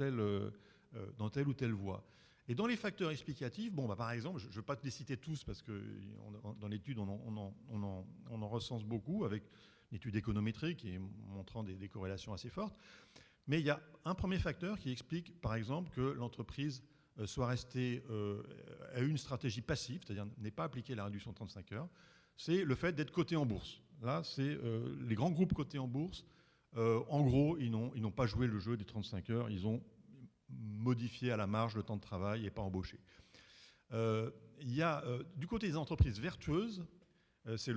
telle voie? Et dans les facteurs explicatifs, par exemple, je ne vais pas te les citer tous parce que dans l'étude, on en recense beaucoup avec une étude économétrique et montrant des corrélations assez fortes. Mais il y a un premier facteur qui explique, par exemple, que l'entreprise soit restée à une stratégie passive, c'est-à-dire n'ait pas appliqué la réduction de 35 heures, c'est le fait d'être coté en bourse. Là, c'est les grands groupes cotés en bourse. En gros, ils n'ont pas joué le jeu des 35 heures, ils ont modifié à la marge le temps de travail et pas embauché. Il y a, du côté des entreprises vertueuses, c'est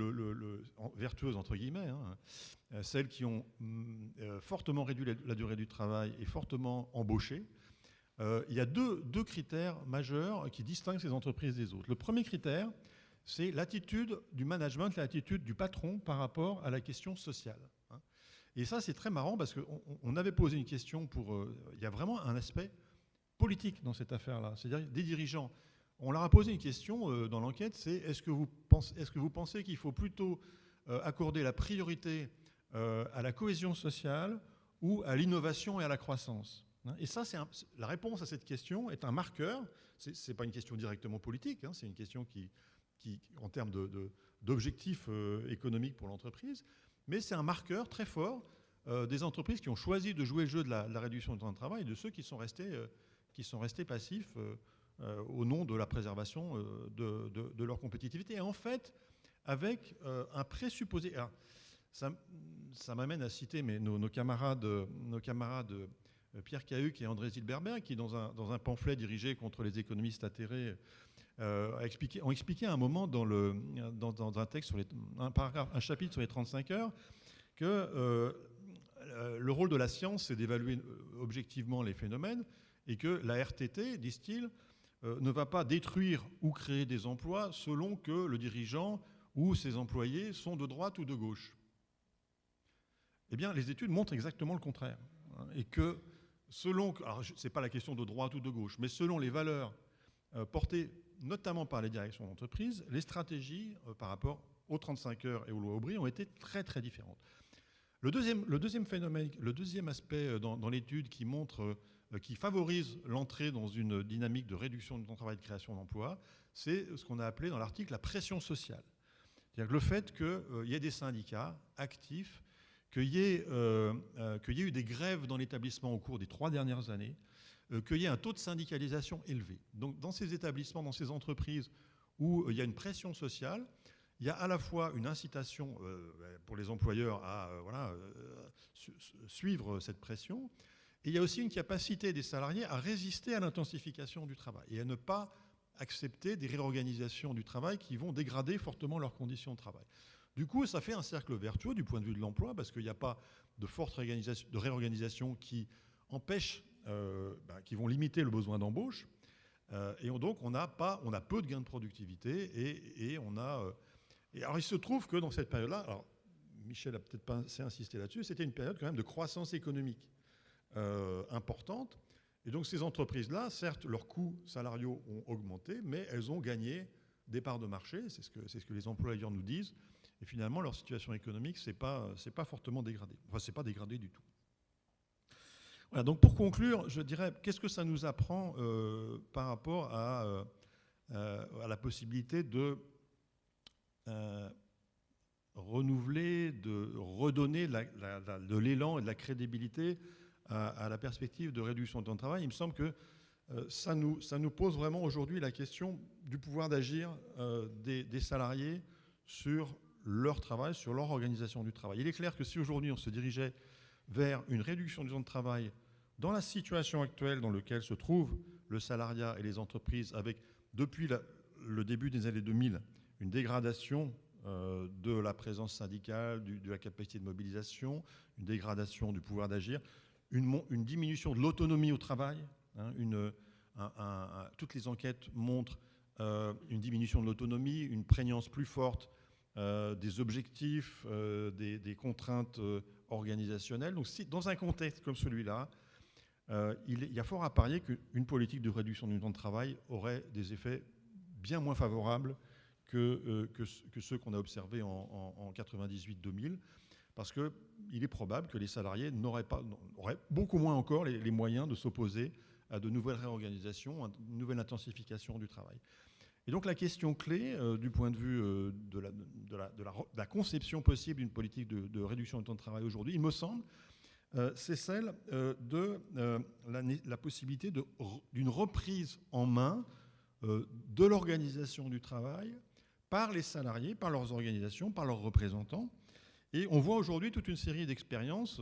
vertueuses entre guillemets, hein, celles qui ont fortement réduit la durée du travail et fortement embauché. Il y a deux critères majeurs qui distinguent ces entreprises des autres. Le premier critère, c'est l'attitude du management, l'attitude du patron par rapport à la question sociale. Et ça, c'est très marrant parce qu'on avait posé une question il y a vraiment un aspect politique dans cette affaire-là. C'est-à-dire des dirigeants. On leur a posé une question dans l'enquête, c'est est-ce que vous pensez qu'il faut plutôt accorder la priorité à la cohésion sociale ou à l'innovation et à la croissance? Et ça, la réponse à cette question est un marqueur. Ce n'est pas une question directement politique, hein, c'est une question qui en termes d'objectifs économiques pour l'entreprise, mais c'est un marqueur très fort des entreprises qui ont choisi de jouer le jeu de la réduction du temps de travail et de ceux qui sont restés passifs au nom de la préservation de leur compétitivité. Et en fait, avec un présupposé... Alors, ça m'amène à citer nos camarades Pierre Cahuc et André Zilberberg, qui, dans un pamphlet dirigé contre les économistes atterrés, ont expliqué à un moment dans un texte, un chapitre sur les 35 heures, que le rôle de la science, c'est d'évaluer objectivement les phénomènes, et que la RTT, disent-ils, ne va pas détruire ou créer des emplois selon que le dirigeant ou ses employés sont de droite ou de gauche. Eh bien, les études montrent exactement le contraire. Et que alors ce n'est pas la question de droite ou de gauche, mais selon les valeurs portées notamment par les directions d'entreprise, les stratégies par rapport aux 35 heures et aux lois Aubry ont été très très différentes. Le deuxième phénomène, le deuxième aspect dans l'étude qui favorise l'entrée dans une dynamique de réduction du temps de travail et de création d'emplois, c'est ce qu'on a appelé dans l'article la pression sociale. C'est-à-dire que le fait qu'il y ait des syndicats actifs, qu'il y ait eu des grèves dans l'établissement au cours des 3 dernières années, qu'il y ait un taux de syndicalisation élevé. Donc dans ces établissements, dans ces entreprises où il y a une pression sociale, il y a à la fois une incitation pour les employeurs à suivre cette pression, et il y a aussi une capacité des salariés à résister à l'intensification du travail et à ne pas accepter des réorganisations du travail qui vont dégrader fortement leurs conditions de travail. Du coup, ça fait un cercle vertueux du point de vue de l'emploi, parce qu'il n'y a pas de forte réorganisation qui empêche, qui vont limiter le besoin d'embauche. Et donc, on a peu de gains de productivité. Et alors, il se trouve que dans cette période-là, alors Michel a peut-être pas assez insisté là-dessus, c'était une période quand même de croissance économique importante. Et donc, ces entreprises-là, certes, leurs coûts salariaux ont augmenté, mais elles ont gagné des parts de marché. C'est ce que les employeurs nous disent. Et finalement, leur situation économique, c'est pas fortement dégradé. Enfin, c'est pas dégradé du tout. Voilà, donc pour conclure, je dirais, qu'est-ce que ça nous apprend par rapport à la possibilité de renouveler, de redonner de l'élan et de la crédibilité à la perspective de réduction du temps de travail? Il me semble que ça nous pose vraiment aujourd'hui la question du pouvoir d'agir des salariés sur leur travail, sur leur organisation du travail. Il est clair que si aujourd'hui on se dirigeait vers une réduction du temps de travail dans la situation actuelle dans laquelle se trouve le salariat et les entreprises, avec depuis le début des années 2000 une dégradation de la présence syndicale, de la capacité de mobilisation, une dégradation du pouvoir d'agir, une diminution de l'autonomie au travail, hein, toutes les enquêtes montrent une diminution de l'autonomie, une prégnance plus forte des objectifs, des contraintes organisationnelles. Donc si, dans un contexte comme celui-là, il y a fort à parier qu'une politique de réduction du temps de travail aurait des effets bien moins favorables que ceux qu'on a observés en 98-2000, parce qu'il est probable que les salariés auraient beaucoup moins encore les moyens de s'opposer à de nouvelles réorganisations, à une nouvelle intensification du travail. Et donc la question clé du point de vue de la conception possible d'une politique de réduction du temps de travail aujourd'hui, il me semble, c'est celle de la possibilité d'une reprise en main de l'organisation du travail par les salariés, par leurs organisations, par leurs représentants. Et on voit aujourd'hui toute une série d'expériences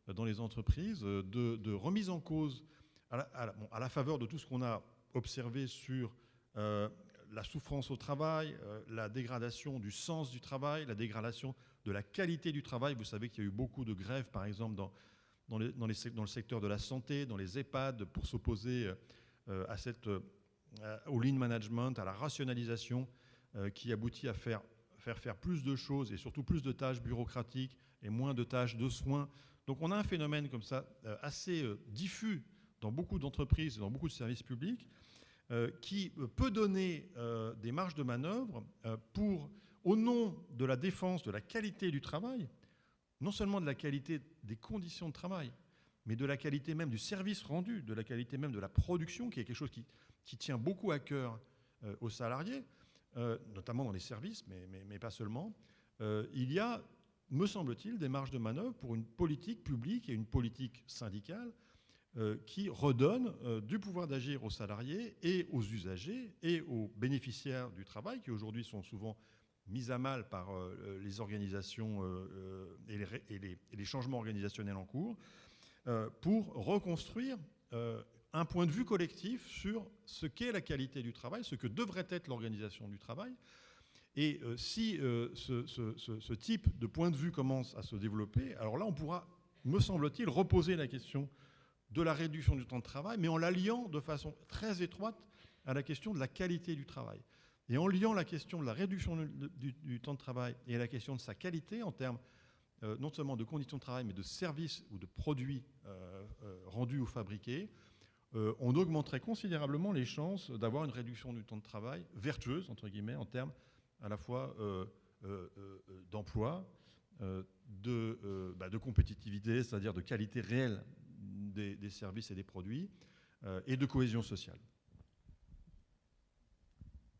dans les entreprises de remise en cause à la faveur de tout ce qu'on a observé sur la souffrance au travail, la dégradation du sens du travail, la dégradation de la qualité du travail. Vous savez qu'il y a eu beaucoup de grèves, par exemple, dans le secteur de la santé, dans les EHPAD, pour s'opposer au lean management, à la rationalisation qui aboutit à faire plus de choses et surtout plus de tâches bureaucratiques et moins de tâches de soins. Donc on a un phénomène comme ça assez diffus dans beaucoup d'entreprises et dans beaucoup de services publics qui peut donner des marges de manœuvre au nom de la défense de la qualité du travail, non seulement de la qualité des conditions de travail, mais de la qualité même du service rendu, de la qualité même de la production, qui est quelque chose qui tient beaucoup à cœur aux salariés, notamment dans les services, mais pas seulement. Il y a, me semble-t-il, des marges de manœuvre pour une politique publique et une politique syndicale qui redonne du pouvoir d'agir aux salariés et aux usagers et aux bénéficiaires du travail, qui aujourd'hui sont souvent mis à mal par les organisations et les changements organisationnels en cours, pour reconstruire un point de vue collectif sur ce qu'est la qualité du travail, ce que devrait être l'organisation du travail. Et si ce type de point de vue commence à se développer, alors là, on pourra, me semble-t-il, reposer la question de la réduction du temps de travail, mais en la liant de façon très étroite à la question de la qualité du travail. Et en liant la question de la réduction du temps de travail et la question de sa qualité en termes non seulement de conditions de travail, mais de services ou de produits rendus ou fabriqués, on augmenterait considérablement les chances d'avoir une réduction du temps de travail vertueuse, entre guillemets, en termes à la fois d'emploi, de compétitivité, c'est-à-dire de qualité réelle des services et des produits, et de cohésion sociale.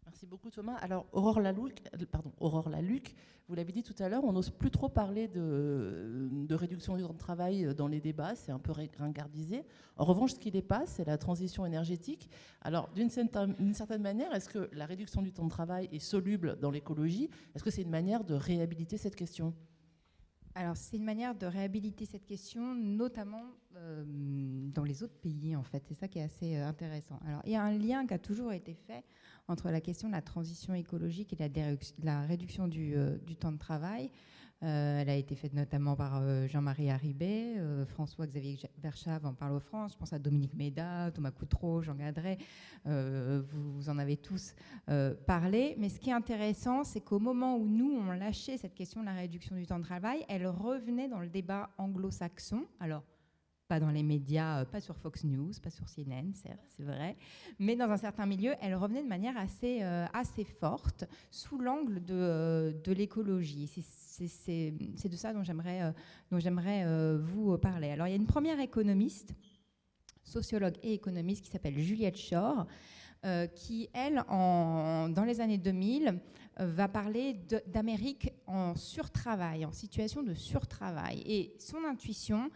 Merci beaucoup Thomas. Alors Aurore Laluc, vous l'avez dit tout à l'heure, on n'ose plus trop parler de réduction du temps de travail dans les débats, c'est un peu ringardisé. En revanche, ce qui dépasse, c'est la transition énergétique. Alors d'une certaine manière, est-ce que la réduction du temps de travail est soluble dans l'écologie? Est-ce que c'est une manière de réhabiliter cette question? Alors, c'est une manière de réhabiliter cette question, notamment dans les autres pays, en fait. C'est ça qui est assez intéressant. Alors, il y a un lien qui a toujours été fait entre la question de la transition écologique et la réduction du temps de travail. Elle a été faite notamment par Jean-Marie Harribey, François-Xavier Verschave en parle aux France, je pense à Dominique Méda, Thomas Coutreau, Jean Gadret, vous en avez tous parlé. Mais ce qui est intéressant, c'est qu'au moment où nous, on lâchait cette question de la réduction du temps de travail, elle revenait dans le débat anglo-saxon. Alors, pas dans les médias, pas sur Fox News, pas sur CNN, certes, c'est vrai, mais dans un certain milieu, elle revenait de manière assez forte sous l'angle de l'écologie. C'est de ça dont j'aimerais vous parler. Alors, il y a une première économiste, sociologue et économiste qui s'appelle Juliette Schor, qui, elle, dans les années 2000, va parler d'Amérique en surtravail, en situation de surtravail. Et son intuition,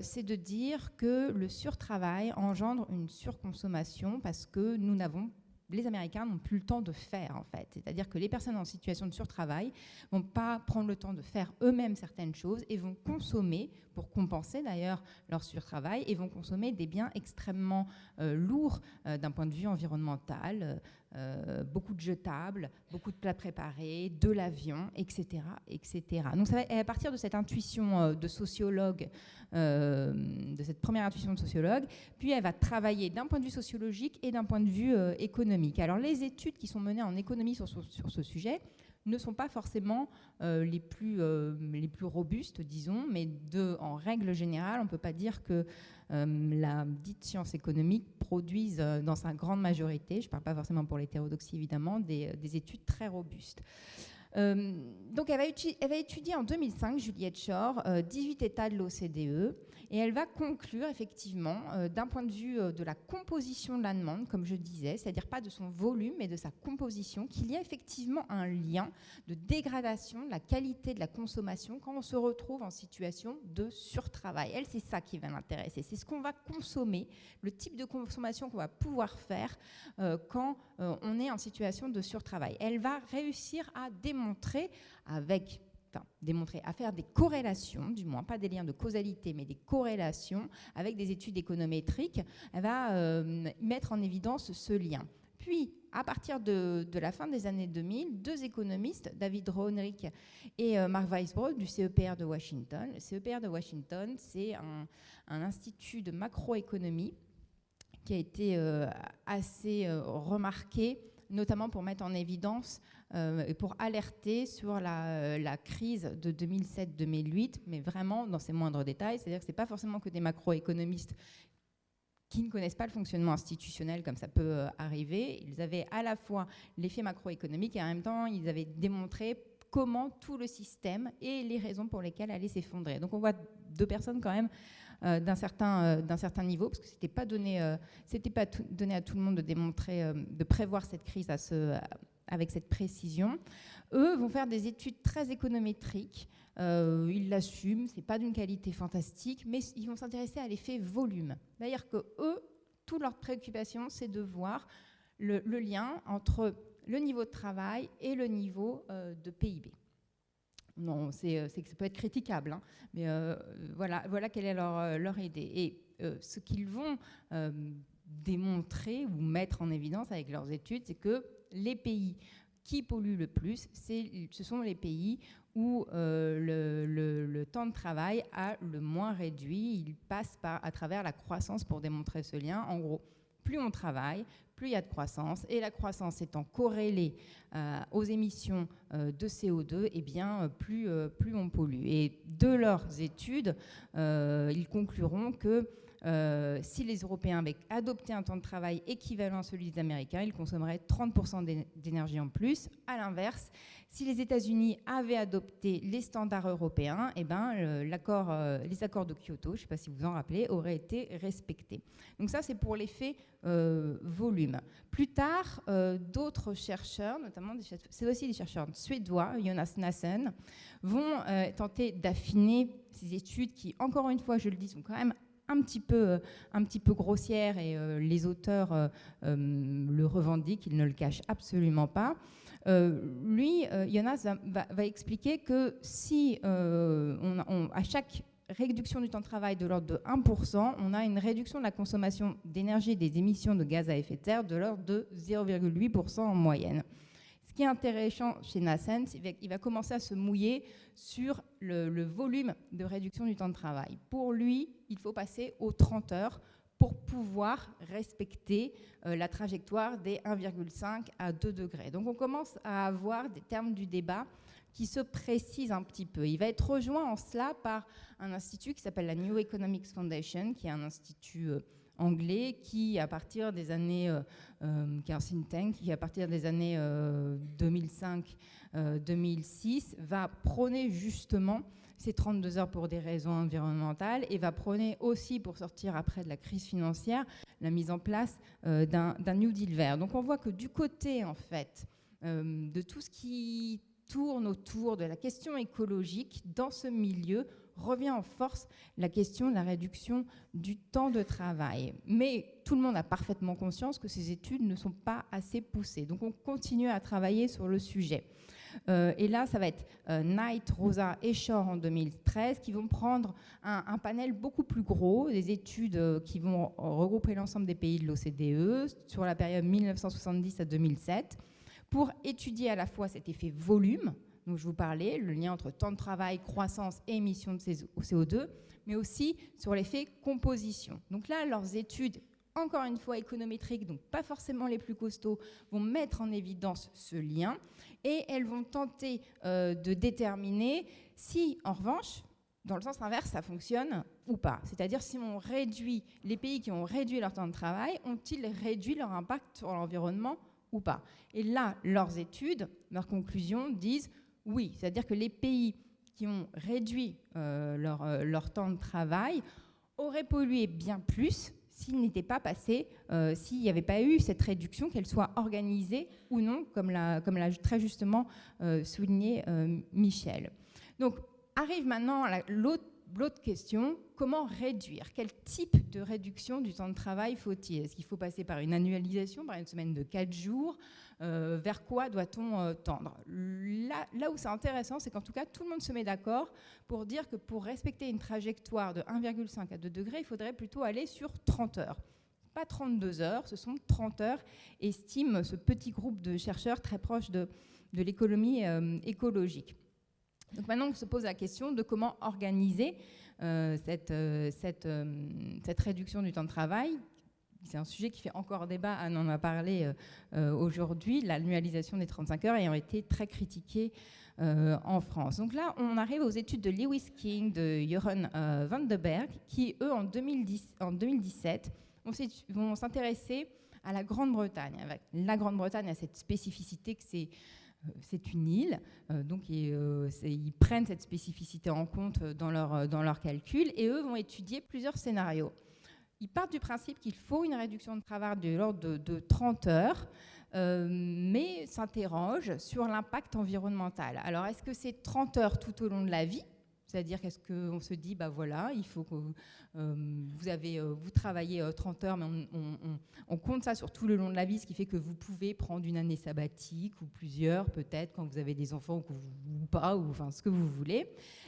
c'est de dire que le surtravail engendre une surconsommation parce que les Américains n'ont plus le temps de faire, en fait. C'est-à-dire que les personnes en situation de surtravail ne vont pas prendre le temps de faire eux-mêmes certaines choses et vont consommer, pour compenser d'ailleurs leur surtravail, et vont consommer des biens extrêmement lourds d'un point de vue environnemental, beaucoup de jetables, beaucoup de plats préparés, de l'avion, etc., etc. Donc ça va à partir de cette intuition de sociologue, de cette première intuition de sociologue, puis elle va travailler d'un point de vue sociologique et d'un point de vue économique. Alors les études qui sont menées en économie sur ce sujet ne sont pas forcément les plus robustes, disons, mais en règle générale, on ne peut pas dire que la dite science économique produise dans sa grande majorité, je ne parle pas forcément pour l'hétérodoxie évidemment, des études très robustes. Donc elle va étudier en 2005, Juliette Schor, 18 États de l'OCDE, et elle va conclure effectivement d'un point de vue de la composition de la demande, comme je disais, c'est-à-dire pas de son volume mais de sa composition, qu'il y a effectivement un lien de dégradation de la qualité de la consommation quand on se retrouve en situation de surtravail. Elle, c'est ça qui va l'intéresser, c'est ce qu'on va consommer, le type de consommation qu'on va pouvoir faire quand on est en situation de surtravail. Elle va réussir à à faire des corrélations, du moins pas des liens de causalité, mais des corrélations avec des études économétriques. Elle va mettre en évidence ce lien. Puis, à partir de la fin des années 2000, deux économistes, David Roenrich et Mark Weisbrod, du CEPR de Washington. Le CEPR de Washington, c'est un institut de macroéconomie qui a été assez remarqué, notamment pour mettre en évidence et pour alerter sur la crise de 2007-2008, mais vraiment dans ses moindres détails. C'est-à-dire que ce n'est pas forcément que des macroéconomistes qui ne connaissent pas le fonctionnement institutionnel comme ça peut arriver. Ils avaient à la fois l'effet macroéconomique et en même temps, ils avaient démontré comment tout le système et les raisons pour lesquelles allait s'effondrer. Donc on voit deux personnes quand même d'un certain niveau, parce que c'était pas donné à tout le monde de démontrer, de prévoir cette crise avec cette précision. Eux vont faire des études très économétriques. Ils l'assument, c'est pas d'une qualité fantastique, mais ils vont s'intéresser à l'effet volume. C'est-à-dire que eux, toute leur préoccupation, c'est de voir le lien entre le niveau de travail et le niveau de PIB. Non, c'est que ça peut être critiquable, hein, mais voilà quelle est leur idée. Et ce qu'ils vont démontrer ou mettre en évidence avec leurs études, c'est que les pays qui polluent le plus, ce sont les pays où le temps de travail a le moins réduit. Il passe à travers la croissance pour démontrer ce lien. En gros, plus on travaille, plus il y a de croissance, et la croissance étant corrélée aux émissions de CO2, eh bien, plus on pollue. Et de leurs études, ils concluront que si les Européens avaient adopté un temps de travail équivalent à celui des Américains, ils consommeraient 30% d'énergie en plus. À l'inverse, si les États-Unis avaient adopté les standards européens, eh ben, les accords de Kyoto, je ne sais pas si vous vous en rappelez, auraient été respectés. Donc ça, c'est pour l'effet volume. Plus tard, d'autres chercheurs, notamment c'est aussi des chercheurs suédois, Jonas Nassen, vont tenter d'affiner ces études qui, encore une fois, je le dis, sont quand même un petit peu grossière, et les auteurs le revendiquent, ils ne le cachent absolument pas. Jonas va expliquer que si à chaque réduction du temps de travail de l'ordre de 1%, on a une réduction de la consommation d'énergie et des émissions de gaz à effet de serre de l'ordre de 0,8% en moyenne. Ce qui est intéressant chez Nassen, c'est qu'il va commencer à se mouiller sur le volume de réduction du temps de travail. Pour lui, il faut passer aux 30 heures pour pouvoir respecter la trajectoire des 1,5 à 2 degrés. Donc on commence à avoir des termes du débat qui se précisent un petit peu. Il va être rejoint en cela par un institut qui s'appelle la New Economics Foundation, qui est un institut anglais qui, à partir des années, qui est un think tank, qui à partir des années 2005-2006 va prôner justement ces 32 heures pour des raisons environnementales et va prôner aussi, pour sortir après de la crise financière, la mise en place d'un New Deal vert. Donc on voit que du côté, en fait, de tout ce qui tourne autour de la question écologique, dans ce milieu, revient en force la question de la réduction du temps de travail. Mais tout le monde a parfaitement conscience que ces études ne sont pas assez poussées. Donc on continue à travailler sur le sujet. Et là, ça va être Knight, Rosa et Shore en 2013 qui vont prendre un panel beaucoup plus gros, des études qui vont regrouper l'ensemble des pays de l'OCDE sur la période 1970 à 2007 pour étudier à la fois cet effet volume, dont je vous parlais, le lien entre temps de travail, croissance et émissions de CO2, mais aussi sur l'effet composition. Donc là, leurs études, encore une fois économétriques, donc pas forcément les plus costauds, vont mettre en évidence ce lien et elles vont tenter de déterminer si, en revanche, dans le sens inverse, ça fonctionne ou pas. C'est-à-dire si on réduit, les pays qui ont réduit leur temps de travail, ont-ils réduit leur impact sur l'environnement ou pas? Et là, leurs études, leurs conclusions disent oui. C'est-à-dire que les pays qui ont réduit leur temps de travail auraient pollué bien plus s'il n'était pas passé, s'il n'y avait pas eu cette réduction, qu'elle soit organisée ou non, comme l'a très justement souligné Michel. Donc, arrive maintenant l'autre question, comment réduire? Quel type de réduction du temps de travail faut-il? Est-ce qu'il faut passer par une annualisation, par une semaine de 4 jours? Vers quoi doit-on tendre? Là où c'est intéressant, c'est qu'en tout cas, tout le monde se met d'accord pour dire que pour respecter une trajectoire de 1,5 à 2 degrés, il faudrait plutôt aller sur 30 heures. pas 32 heures, ce sont 30 heures, estime ce petit groupe de chercheurs très proche de l'économie écologique. Donc maintenant, on se pose la question de comment organiser cette réduction du temps de travail. C'est un sujet qui fait encore débat, Anne en a parlé aujourd'hui, l'annualisation des 35 heures ayant été très critiquée en France. Donc là, on arrive aux études de Lewis King, de Johan van den Berg, qui, eux, en 2017, vont s'intéresser à la Grande-Bretagne. La Grande-Bretagne a cette spécificité que c'est une île, donc ils prennent cette spécificité en compte dans leur calcul, et eux vont étudier plusieurs scénarios. Ils partent du principe qu'il faut une réduction de travail de l'ordre de 30 heures, mais s'interrogent sur l'impact environnemental. Alors, est-ce que c'est 30 heures tout au long de la vie ? C'est-à-dire qu'est-ce qu'on se dit, bah voilà, il faut que vous travaillez 30 heures, mais on compte ça sur tout le long de la vie, ce qui fait que vous pouvez prendre une année sabbatique ou plusieurs, peut-être, quand vous avez des enfants ou pas, ou enfin ce que vous voulez.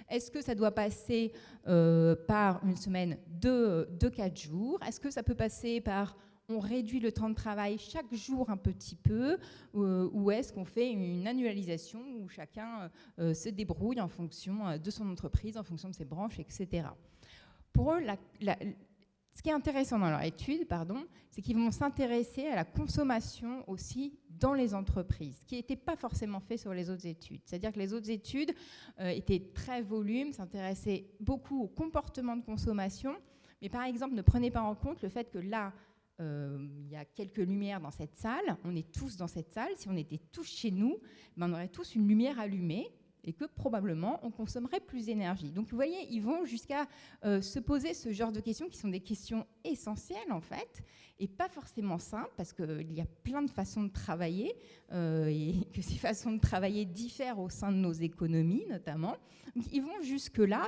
Est-ce que ça doit passer par une semaine de 4 jours ? Est-ce que ça peut passer par on réduit le temps de travail chaque jour un petit peu, ou est-ce qu'on fait une annualisation où chacun se débrouille en fonction de son entreprise, en fonction de ses branches, etc. Pour eux, ce qui est intéressant dans leur étude, c'est qu'ils vont s'intéresser à la consommation aussi dans les entreprises, ce qui n'était pas forcément fait sur les autres études. C'est-à-dire que les autres études étaient très volumes, s'intéressaient beaucoup au comportement de consommation, mais par exemple ne prenaient pas en compte le fait que là, il y a quelques lumières dans cette salle, on est tous dans cette salle, si on était tous chez nous, on aurait tous une lumière allumée et que probablement on consommerait plus d'énergie. Donc vous voyez, ils vont jusqu'à se poser ce genre de questions qui sont des questions essentielles en fait, et pas forcément simples parce qu'il y a plein de façons de travailler et que ces façons de travailler diffèrent au sein de nos économies notamment. Donc ils vont jusque-là.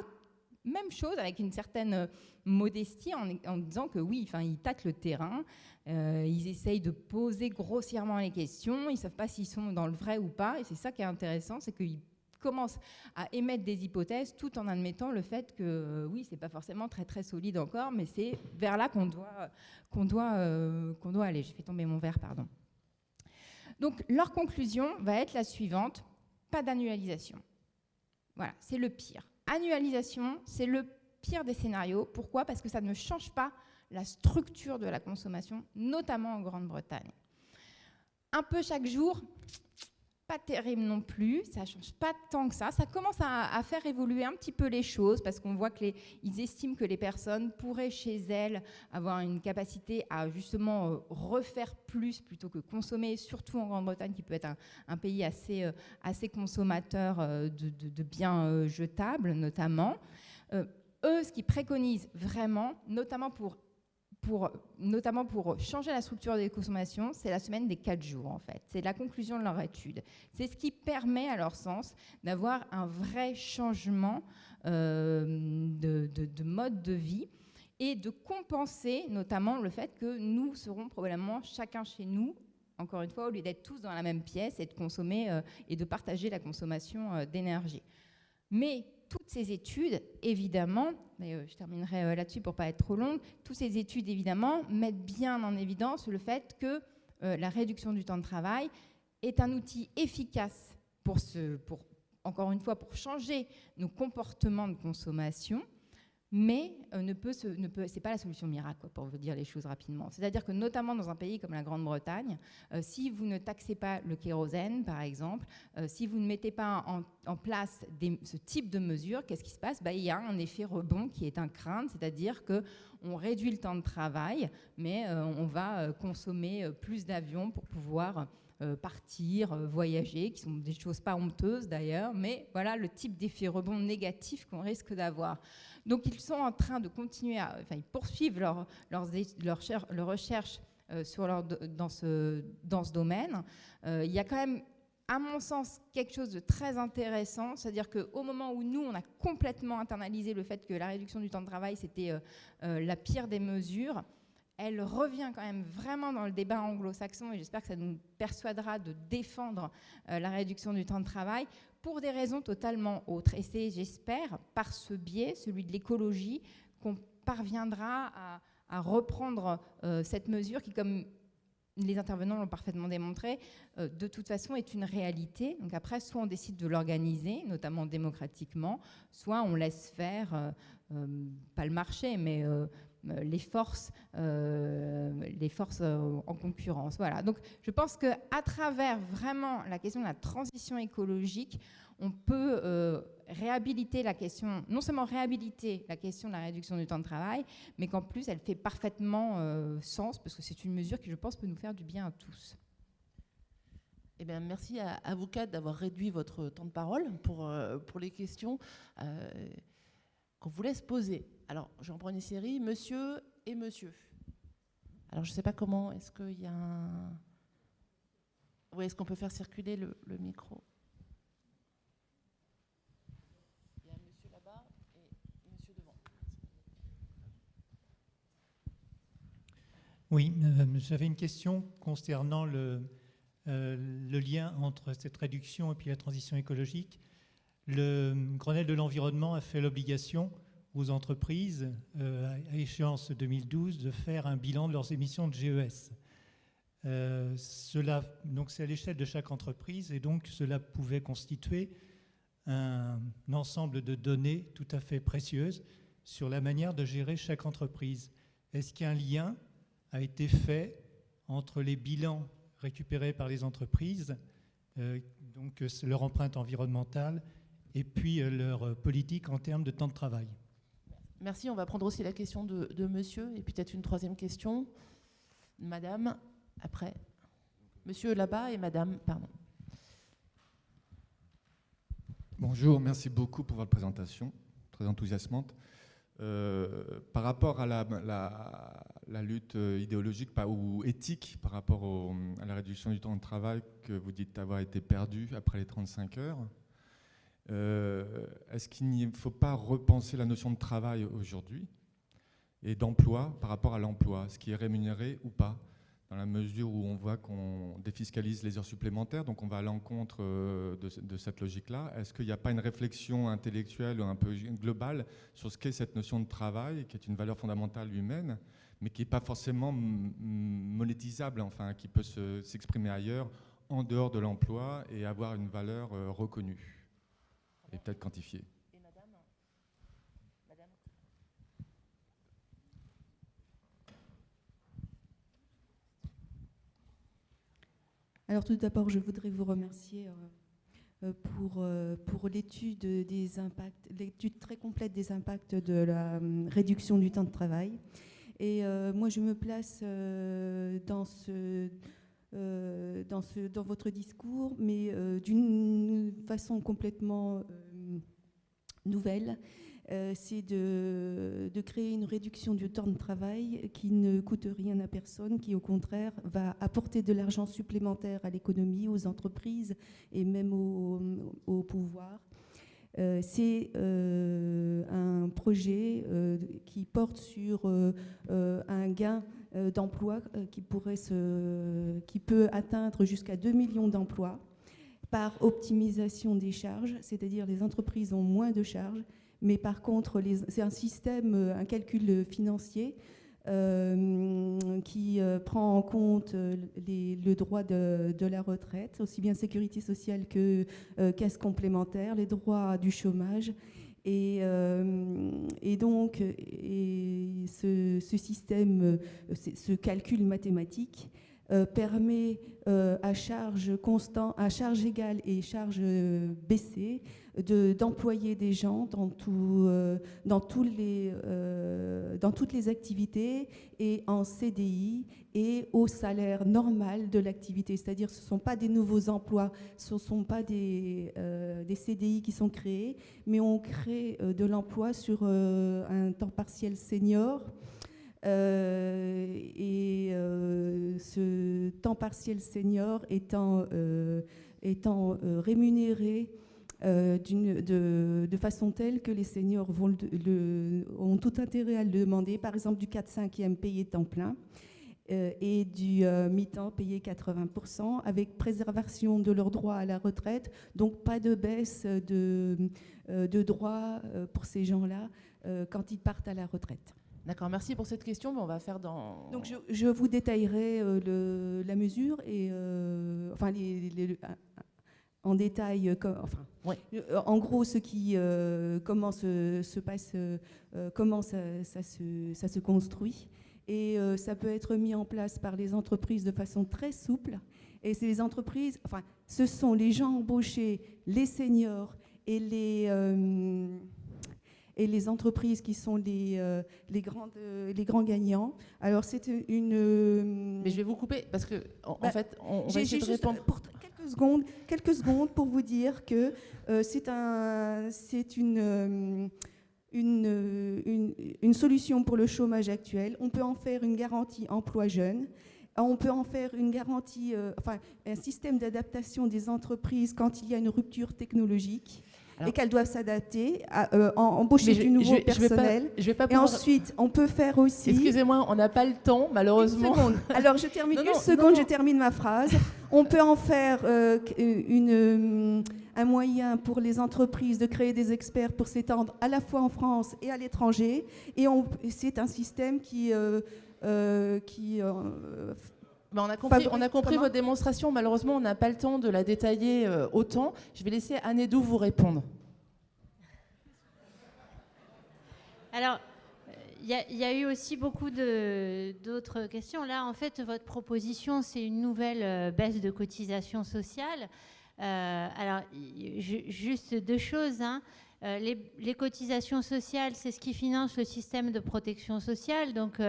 Même chose avec une certaine modestie en disant que oui, ils tâtent le terrain, ils essayent de poser grossièrement les questions, ils ne savent pas s'ils sont dans le vrai ou pas, et c'est ça qui est intéressant, c'est qu'ils commencent à émettre des hypothèses tout en admettant le fait que oui, c'est pas forcément très très solide encore, mais c'est vers là qu'on doit aller. J'ai fait tomber mon verre, pardon. Donc leur conclusion va être la suivante, pas d'annualisation. Voilà, c'est le pire. Annualisation, c'est le pire des scénarios. Pourquoi ? Parce que ça ne change pas la structure de la consommation, notamment en Grande-Bretagne. Un peu chaque jour, pas terrible non plus, ça ne change pas tant que ça. Ça commence à faire évoluer un petit peu les choses parce qu'on voit qu'ils estiment que les personnes pourraient chez elles avoir une capacité à justement refaire plus plutôt que consommer, surtout en Grande-Bretagne qui peut être un pays assez consommateur de biens jetables notamment. Eux, ce qu'ils préconisent vraiment, notamment pour changer la structure des consommations, c'est la semaine des 4 jours, en fait. C'est la conclusion de leur étude. C'est ce qui permet, à leur sens, d'avoir un vrai changement de mode de vie et de compenser, notamment, le fait que nous serons probablement chacun chez nous, encore une fois, au lieu d'être tous dans la même pièce et de consommer et de partager la consommation d'énergie. Mais toutes ces études, évidemment, et je terminerai là-dessus pour ne pas être trop longue, toutes ces études, évidemment, mettent bien en évidence le fait que la réduction du temps de travail est un outil efficace encore une fois, pour changer nos comportements de consommation, mais c'est pas la solution miracle, pour vous dire les choses rapidement. C'est-à-dire que notamment dans un pays comme la Grande-Bretagne, si vous ne taxez pas le kérosène, par exemple, si vous ne mettez pas en place ce type de mesures, qu'est-ce qui se passe ? Il y a un effet rebond qui est à craindre, c'est-à-dire qu'on réduit le temps de travail, mais on va consommer plus d'avions pour pouvoir partir, voyager, qui sont des choses pas honteuses d'ailleurs, mais voilà le type d'effet rebond négatif qu'on risque d'avoir. Donc ils sont en train de continuer ils poursuivent leur recherche dans ce domaine. Il y a quand même, à mon sens, quelque chose de très intéressant, c'est-à-dire qu'au moment où nous, on a complètement internalisé le fait que la réduction du temps de travail, c'était la pire des mesures, elle revient quand même vraiment dans le débat anglo-saxon et j'espère que ça nous persuadera de défendre la réduction du temps de travail pour des raisons totalement autres. Et c'est, j'espère, par ce biais, celui de l'écologie, qu'on parviendra à reprendre cette mesure qui, comme les intervenants l'ont parfaitement démontré, de toute façon est une réalité. Donc après, soit on décide de l'organiser, notamment démocratiquement, soit on laisse faire, pas le marché, mais les forces en concurrence. Voilà. Donc je pense qu'à travers vraiment la question de la transition écologique, on peut réhabiliter la question, non seulement réhabiliter la question de la réduction du temps de travail, mais qu'en plus elle fait parfaitement sens, parce que c'est une mesure qui, je pense, peut nous faire du bien à tous. Eh bien, merci à vous quatre d'avoir réduit votre temps de parole pour les questions qu'on vous laisse poser. Alors, j'en prends une série, monsieur et monsieur. Alors, je ne sais pas comment, est-ce qu'il y a un... Oui, est-ce qu'on peut faire circuler le micro ? Il y a un monsieur là-bas et monsieur devant. Oui, j'avais une question concernant le lien entre cette réduction et puis la transition écologique. Le Grenelle de l'environnement a fait l'obligation aux entreprises, à échéance 2012, de faire un bilan de leurs émissions de GES. Donc c'est à l'échelle de chaque entreprise, et donc cela pouvait constituer un ensemble de données tout à fait précieuses sur la manière de gérer chaque entreprise. Est-ce qu'un lien a été fait entre les bilans récupérés par les entreprises, donc leur empreinte environnementale, et puis leur politique en termes de temps de travail? Merci, on va prendre aussi la question de monsieur, et peut-être une troisième question. Madame, après. Monsieur là-bas et madame, pardon. Bonjour, merci beaucoup pour votre présentation, très enthousiasmante. Par rapport à la lutte idéologique ou éthique par rapport à la réduction du temps de travail que vous dites avoir été perdue après les 35 heures, est-ce qu'il ne faut pas repenser la notion de travail aujourd'hui et d'emploi par rapport à l'emploi, ce qui est rémunéré ou pas, dans la mesure où on voit qu'on défiscalise les heures supplémentaires, donc on va à l'encontre de cette logique-là. Est-ce qu'il n'y a pas une réflexion intellectuelle un peu globale sur ce qu'est cette notion de travail, qui est une valeur fondamentale humaine, mais qui n'est pas forcément monétisable, enfin, qui peut s'exprimer ailleurs, en dehors de l'emploi, et avoir une valeur reconnue et peut-être quantifiée? Et madame, Alors tout d'abord, je voudrais vous remercier pour l'étude des impacts, l'étude très complète des impacts de la réduction du temps de travail. Et moi, je me place dans votre discours, mais d'une façon complètement nouvelle. C'est de créer une réduction du temps de travail qui ne coûte rien à personne, qui au contraire va apporter de l'argent supplémentaire à l'économie, aux entreprises et même au pouvoir. C'est un projet qui porte sur un gain d'emploi qui peut atteindre jusqu'à 2 millions d'emplois par optimisation des charges, c'est-à-dire les entreprises ont moins de charges, mais par contre, c'est un système, un calcul financier qui prend en compte le droit de la retraite, aussi bien sécurité sociale que caisse complémentaire, les droits du chômage. Et donc, ce système, ce calcul mathématique permet à charge égale et charge baissée d'employer des gens dans toutes les activités et en CDI et au salaire normal de l'activité. C'est-à-dire ce ne sont pas des nouveaux emplois, ce ne sont pas des CDI qui sont créés, mais on crée de l'emploi sur un temps partiel senior. Ce temps partiel senior étant rémunéré de façon telle que les seniors ont tout intérêt à le demander, par exemple du 4/5e payé temps plein et du mi-temps payé 80%, avec préservation de leurs droits à la retraite, donc pas de baisse de droits pour ces gens-là quand ils partent à la retraite. D'accord, merci pour cette question, mais on va faire dans... Donc je vous détaillerai la mesure et en détail, Ouais. En gros, comment se passe, comment ça se construit. Et ça peut être mis en place par les entreprises de façon très souple. Et c'est les entreprises, ce sont les gens embauchés, les seniors et les entreprises qui sont les grands gagnants. Alors c'est une... Mais je vais vous couper parce que en fait, on va J'ai essayer de juste répondre. pour quelques secondes pour vous dire que c'est une solution pour le chômage actuel. On peut en faire une garantie emploi jeune. On peut en faire une garantie, un système d'adaptation des entreprises quand il y a une rupture technologique. Et qu'elles doivent s'adapter, embaucher du nouveau personnel. Je vais pas et pouvoir... ensuite, on peut faire aussi... Excusez-moi, on n'a pas le temps, malheureusement. Une seconde. Alors, je termine je termine ma phrase. On peut en faire un moyen pour les entreprises de créer des experts pour s'étendre à la fois en France et à l'étranger. Et c'est un système on a compris votre démonstration. Malheureusement, on n'a pas le temps de la détailler autant. Je vais laisser Anne-Edou vous répondre. Alors, il y a eu aussi beaucoup d'autres questions. Là, en fait, votre proposition, c'est une nouvelle baisse de cotisation sociale. Alors, juste deux choses. Les cotisations sociales, c'est ce qui finance le système de protection sociale. Donc,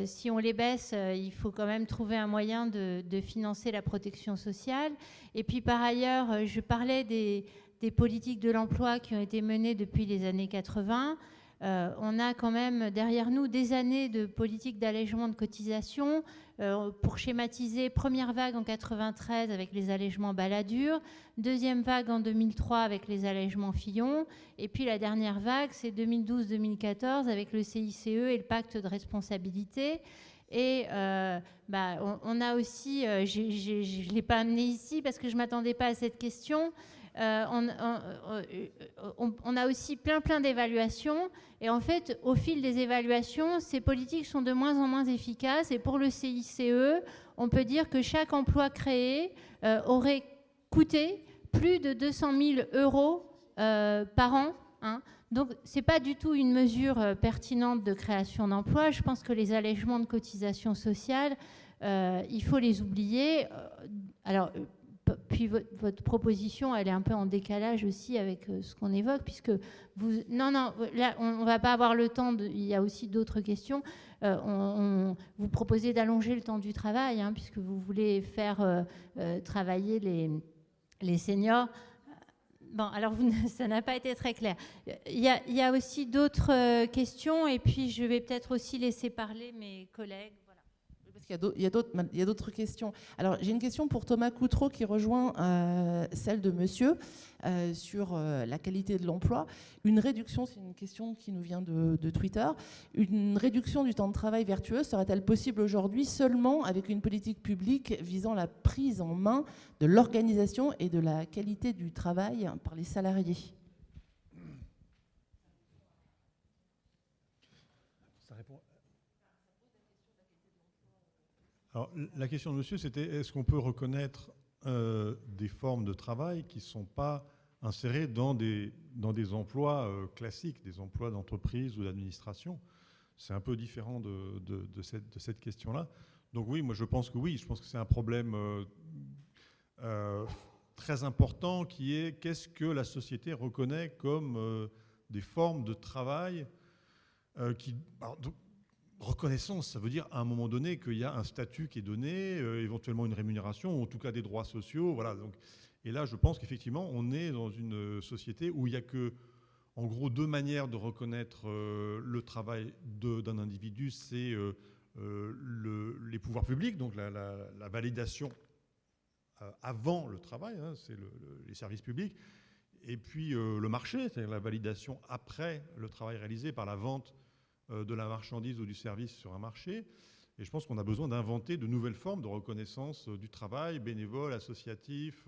si on les baisse, il faut quand même trouver un moyen de financer la protection sociale. Et puis, par ailleurs, je parlais des politiques de l'emploi qui ont été menées depuis les années 80. On a quand même derrière nous des années de politique d'allègement de cotisations. Pour schématiser, première vague en 93 avec les allègements Balladur, deuxième vague en 2003 avec les allègements Fillon, et puis la dernière vague, c'est 2012-2014 avec le CICE et le pacte de responsabilité. Et on a aussi, je ne l'ai pas amené ici parce que je ne m'attendais pas à cette question, on a aussi plein d'évaluations. Et en fait, au fil des évaluations, ces politiques sont de moins en moins efficaces. Et pour le CICE, on peut dire que chaque emploi créé aurait coûté plus de 200 000 euros par an. Donc, ce n'est pas du tout une mesure pertinente de création d'emplois. Je pense que les allègements de cotisations sociales, il faut les oublier. Alors, puis votre proposition, elle est un peu en décalage aussi avec ce qu'on évoque, puisque vous... Non, là, on ne va pas avoir le temps, il y a aussi d'autres questions. Vous proposez d'allonger le temps du travail, puisque vous voulez faire travailler les seniors. Bon, alors ça n'a pas été très clair. Il y a aussi d'autres questions, et puis je vais peut-être aussi laisser parler mes collègues. Parce qu'il y a d'autres questions. Alors, j'ai une question pour Thomas Coutreau qui rejoint celle de monsieur sur la qualité de l'emploi. Une réduction, c'est une question qui nous vient de Twitter, une réduction du temps de travail vertueuse serait-elle possible aujourd'hui seulement avec une politique publique visant la prise en main de l'organisation et de la qualité du travail par les salariés ? Ça répond. Alors, la question de monsieur, c'était est-ce qu'on peut reconnaître des formes de travail qui ne sont pas insérées dans des emplois classiques, des emplois d'entreprise ou d'administration? C'est un peu différent de cette question-là. Donc oui, moi je pense que oui, je pense que c'est un problème très important qui est qu'est-ce que la société reconnaît comme des formes de travail qui... Alors, reconnaissance, ça veut dire à un moment donné qu'il y a un statut qui est donné, éventuellement une rémunération, ou en tout cas des droits sociaux. Voilà. Donc, et là, je pense qu'effectivement, on est dans une société où il n'y a que, en gros, deux manières de reconnaître le travail d'un individu. C'est les pouvoirs publics, donc la validation avant le travail, c'est les services publics, et puis le marché, c'est-à-dire la validation après le travail réalisé par la vente de la marchandise ou du service sur un marché. Et je pense qu'on a besoin d'inventer de nouvelles formes de reconnaissance du travail, bénévole, associatif,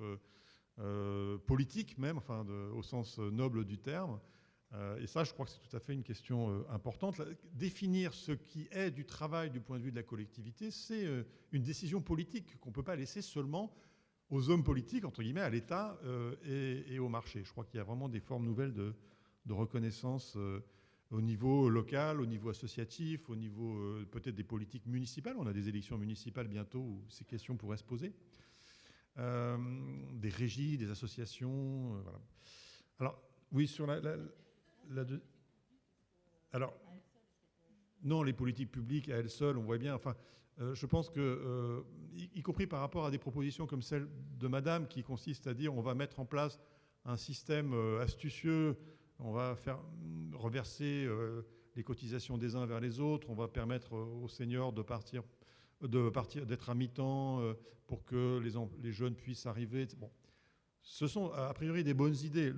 politique même, au sens noble du terme, Et ça, je crois que c'est tout à fait une question importante. Définir ce qui est du travail du point de vue de la collectivité, c'est une décision politique qu'on ne peut pas laisser seulement aux hommes politiques, entre guillemets, à l'État et au marché. Je crois qu'il y a vraiment des formes nouvelles de reconnaissance au niveau local, au niveau associatif, au niveau peut-être des politiques municipales. On a des élections municipales bientôt où ces questions pourraient se poser. Des régies, des associations. Voilà. Alors, oui, sur alors, non, les politiques publiques à elles seules, on voit bien. Enfin, je pense que, y compris par rapport à des propositions comme celle de Madame, qui consiste à dire on va mettre en place un système astucieux, on va faire reverser les cotisations des uns vers les autres, on va permettre aux seniors d'être à mi-temps pour que les jeunes puissent arriver. Bon. Ce sont a priori des bonnes idées.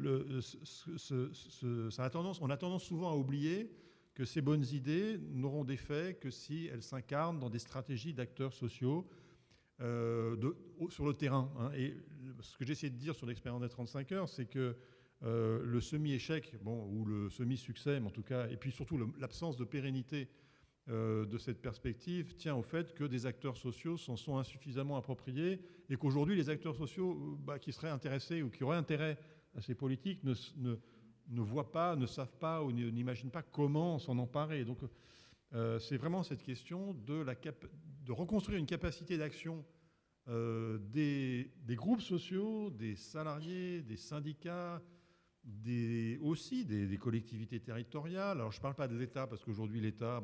On a tendance souvent à oublier que ces bonnes idées n'auront d'effet que si elles s'incarnent dans des stratégies d'acteurs sociaux sur le terrain. Hein. Et ce que j'ai essayé de dire sur l'expérience des 35 heures, c'est que le semi-échec, ou le semi-succès, mais en tout cas, et puis surtout l'absence de pérennité de cette perspective tient au fait que des acteurs sociaux s'en sont insuffisamment appropriés et qu'aujourd'hui, les acteurs sociaux qui seraient intéressés ou qui auraient intérêt à ces politiques ne voient pas, ne savent pas ou n'imaginent pas comment s'en emparer. Donc, c'est vraiment cette question de reconstruire une capacité d'action des groupes sociaux, des salariés, des syndicats, aussi des collectivités territoriales. Alors, je ne parle pas des États, parce qu'aujourd'hui, l'État,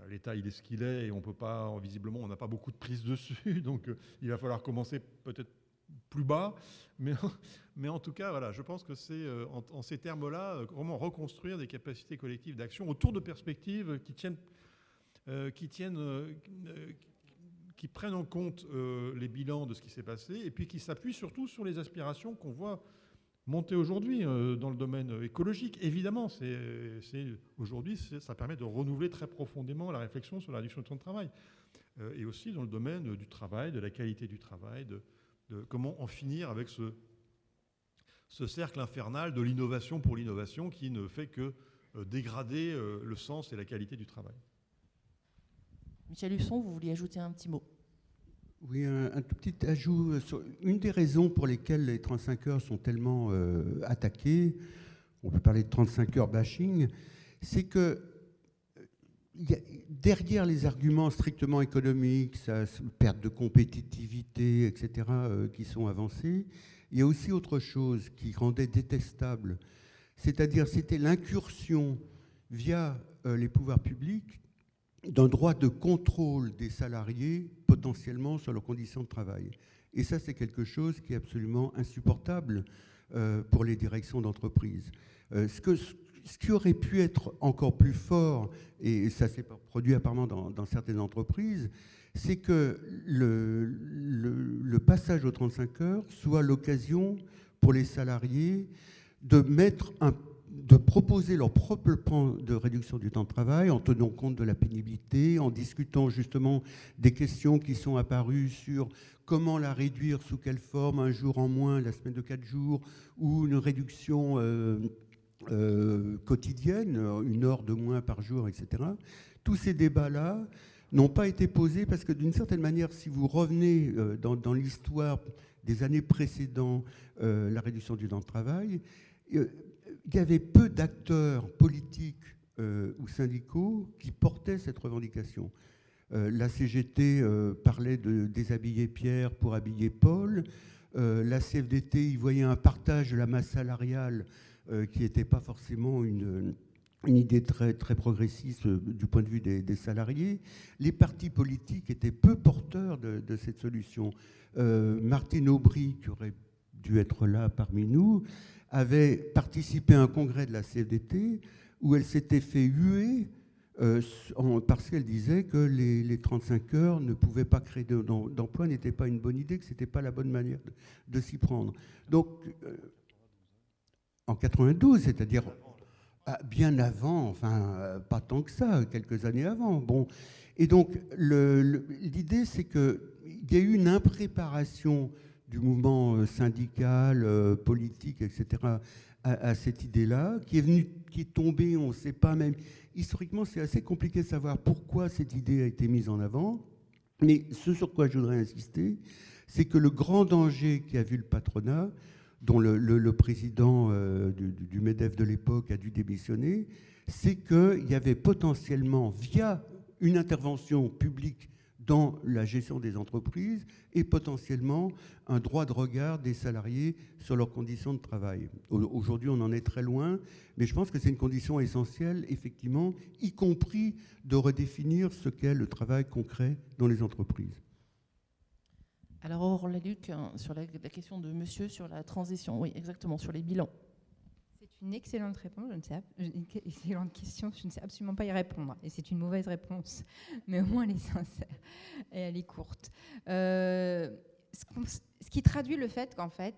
l'État, il est ce qu'il est, et on peut pas, visiblement, on n'a pas beaucoup de prise dessus, donc il va falloir commencer peut-être plus bas. Mais en tout cas, voilà, je pense que c'est, en ces termes-là, vraiment reconstruire des capacités collectives d'action autour de perspectives qui prennent en compte les bilans de ce qui s'est passé, et puis qui s'appuient surtout sur les aspirations qu'on voit monter aujourd'hui dans le domaine écologique. Évidemment, aujourd'hui, ça permet de renouveler très profondément la réflexion sur la réduction du temps de travail. Et aussi dans le domaine du travail, de la qualité du travail, de comment en finir avec ce cercle infernal de l'innovation pour l'innovation qui ne fait que dégrader le sens et la qualité du travail. Michel Husson, vous vouliez ajouter un petit mot? Oui, un tout petit ajout. Une des raisons pour lesquelles les 35 heures sont tellement attaquées, on peut parler de 35 heures bashing, c'est que derrière les arguments strictement économiques, perte de compétitivité, etc., qui sont avancés, il y a aussi autre chose qui rendait détestable, c'est-à-dire c'était l'incursion via les pouvoirs publics d'un droit de contrôle des salariés potentiellement sur leurs conditions de travail. Et ça, c'est quelque chose qui est absolument insupportable pour les directions d'entreprise. Ce qui aurait pu être encore plus fort, et ça s'est produit apparemment dans certaines entreprises, c'est que le passage aux 35 heures soit l'occasion pour les salariés de proposer leur propre plan de réduction du temps de travail en tenant compte de la pénibilité, en discutant justement des questions qui sont apparues sur comment la réduire, sous quelle forme, un jour en moins, la semaine de 4 jours, ou une réduction quotidienne, 1 heure de moins par jour, etc. Tous ces débats-là n'ont pas été posés parce que d'une certaine manière, si vous revenez dans l'histoire des années précédant la réduction du temps de travail, il y avait peu d'acteurs politiques ou syndicaux qui portaient cette revendication. La CGT parlait de déshabiller Pierre pour habiller Paul. La CFDT y voyait un partage de la masse salariale qui n'était pas forcément une idée très, très progressiste du point de vue des salariés. Les partis politiques étaient peu porteurs de cette solution. Martine Aubry, qui aurait dû être là parmi nous, avait participé à un congrès de la CFDT où elle s'était fait huer parce qu'elle disait que les 35 heures ne pouvaient pas créer d'emploi, n'était pas une bonne idée, que ce n'était pas la bonne manière de s'y prendre. Donc, en 92, c'est-à-dire bien avant, enfin, pas tant que ça, quelques années avant. Bon. Et donc, l'idée, c'est qu'il y a eu une impréparation du mouvement syndical, politique, etc., à cette idée-là, qui est tombée, on ne sait pas même. Historiquement, c'est assez compliqué de savoir pourquoi cette idée a été mise en avant. Mais ce sur quoi je voudrais insister, c'est que le grand danger qu'a vu le patronat, dont le président du MEDEF de l'époque a dû démissionner, c'est qu'il y avait potentiellement, via une intervention publique dans la gestion des entreprises, et potentiellement un droit de regard des salariés sur leurs conditions de travail. Aujourd'hui, on en est très loin, mais je pense que c'est une condition essentielle, effectivement, y compris de redéfinir ce qu'est le travail concret dans les entreprises. Alors, Aurore Laluc, sur la question de monsieur sur la transition, oui, exactement, sur les bilans. C'est une excellente réponse, une excellente question, je ne sais absolument pas y répondre. Et c'est une mauvaise réponse, mais au moins elle est sincère et elle est courte. Ce qui traduit le fait qu'en fait,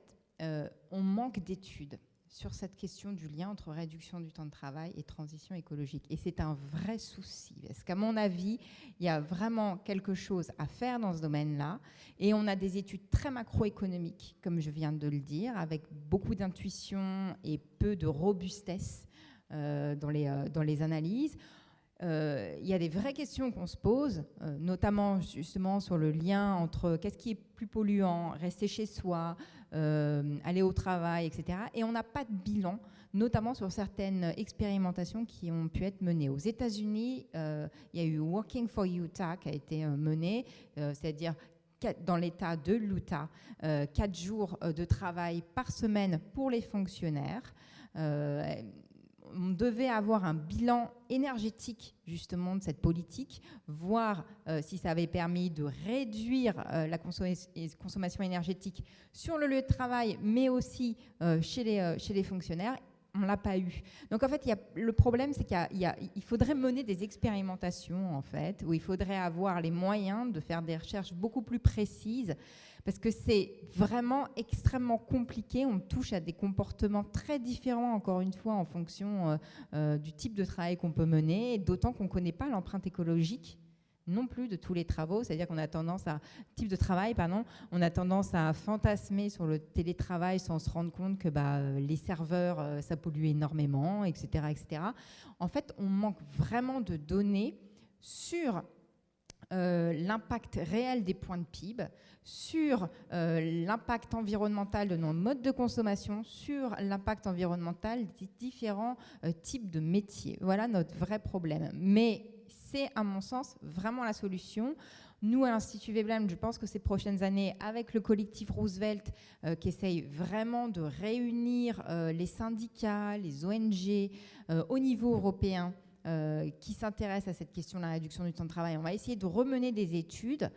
on manque d'études sur cette question du lien entre réduction du temps de travail et transition écologique. Et c'est un vrai souci, parce qu'à mon avis, il y a vraiment quelque chose à faire dans ce domaine-là. Et on a des études très macroéconomiques, comme je viens de le dire, avec beaucoup d'intuition et peu de robustesse dans les analyses. Il y a des vraies questions qu'on se pose, notamment justement sur le lien entre qu'est-ce qui est plus polluant, rester chez soi, aller au travail, etc. Et on n'a pas de bilan, notamment sur certaines expérimentations qui ont pu être menées. Aux États-Unis, il y a eu Working for Utah qui a été mené, c'est-à-dire dans l'État de l'Utah, 4 jours de travail par semaine pour les fonctionnaires. On devait avoir un bilan énergétique justement de cette politique, voir si ça avait permis de réduire la consommation énergétique sur le lieu de travail, mais aussi chez les fonctionnaires. On ne l'a pas eu. Donc en fait, le problème, c'est qu'il faudrait mener des expérimentations, en fait, où il faudrait avoir les moyens de faire des recherches beaucoup plus précises, parce que c'est vraiment extrêmement compliqué. On touche à des comportements très différents, encore une fois, en fonction du type de travail qu'on peut mener, d'autant qu'on ne connaît pas l'empreinte écologique non plus de tous les travaux, c'est-à-dire qu'on a tendance on a tendance à fantasmer sur le télétravail sans se rendre compte que les serveurs, ça pollue énormément, etc., etc. En fait, on manque vraiment de données sur l'impact réel des points de PIB, sur l'impact environnemental de nos modes de consommation, sur l'impact environnemental des différents types de métiers. Voilà notre vrai problème. Mais c'est, à mon sens, vraiment la solution. Nous, à l'Institut Veblen, je pense que ces prochaines années, avec le collectif Roosevelt, qui essaye vraiment de réunir les syndicats, les ONG au niveau européen, qui s'intéressent à cette question de la réduction du temps de travail, on va essayer de remener des études.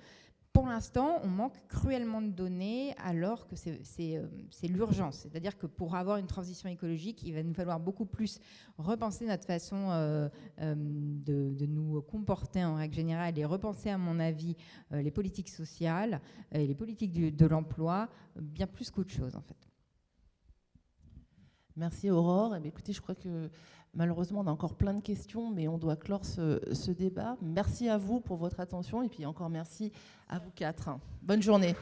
Pour l'instant, on manque cruellement de données alors que c'est l'urgence. C'est-à-dire que pour avoir une transition écologique, il va nous falloir beaucoup plus repenser notre façon de nous comporter en règle générale et repenser, à mon avis, les politiques sociales et les politiques de l'emploi bien plus qu'autre chose, en fait. Merci Aurore. Écoutez, je crois que malheureusement, on a encore plein de questions, mais on doit clore ce débat. Merci à vous pour votre attention et puis encore merci à vous quatre. Bonne journée.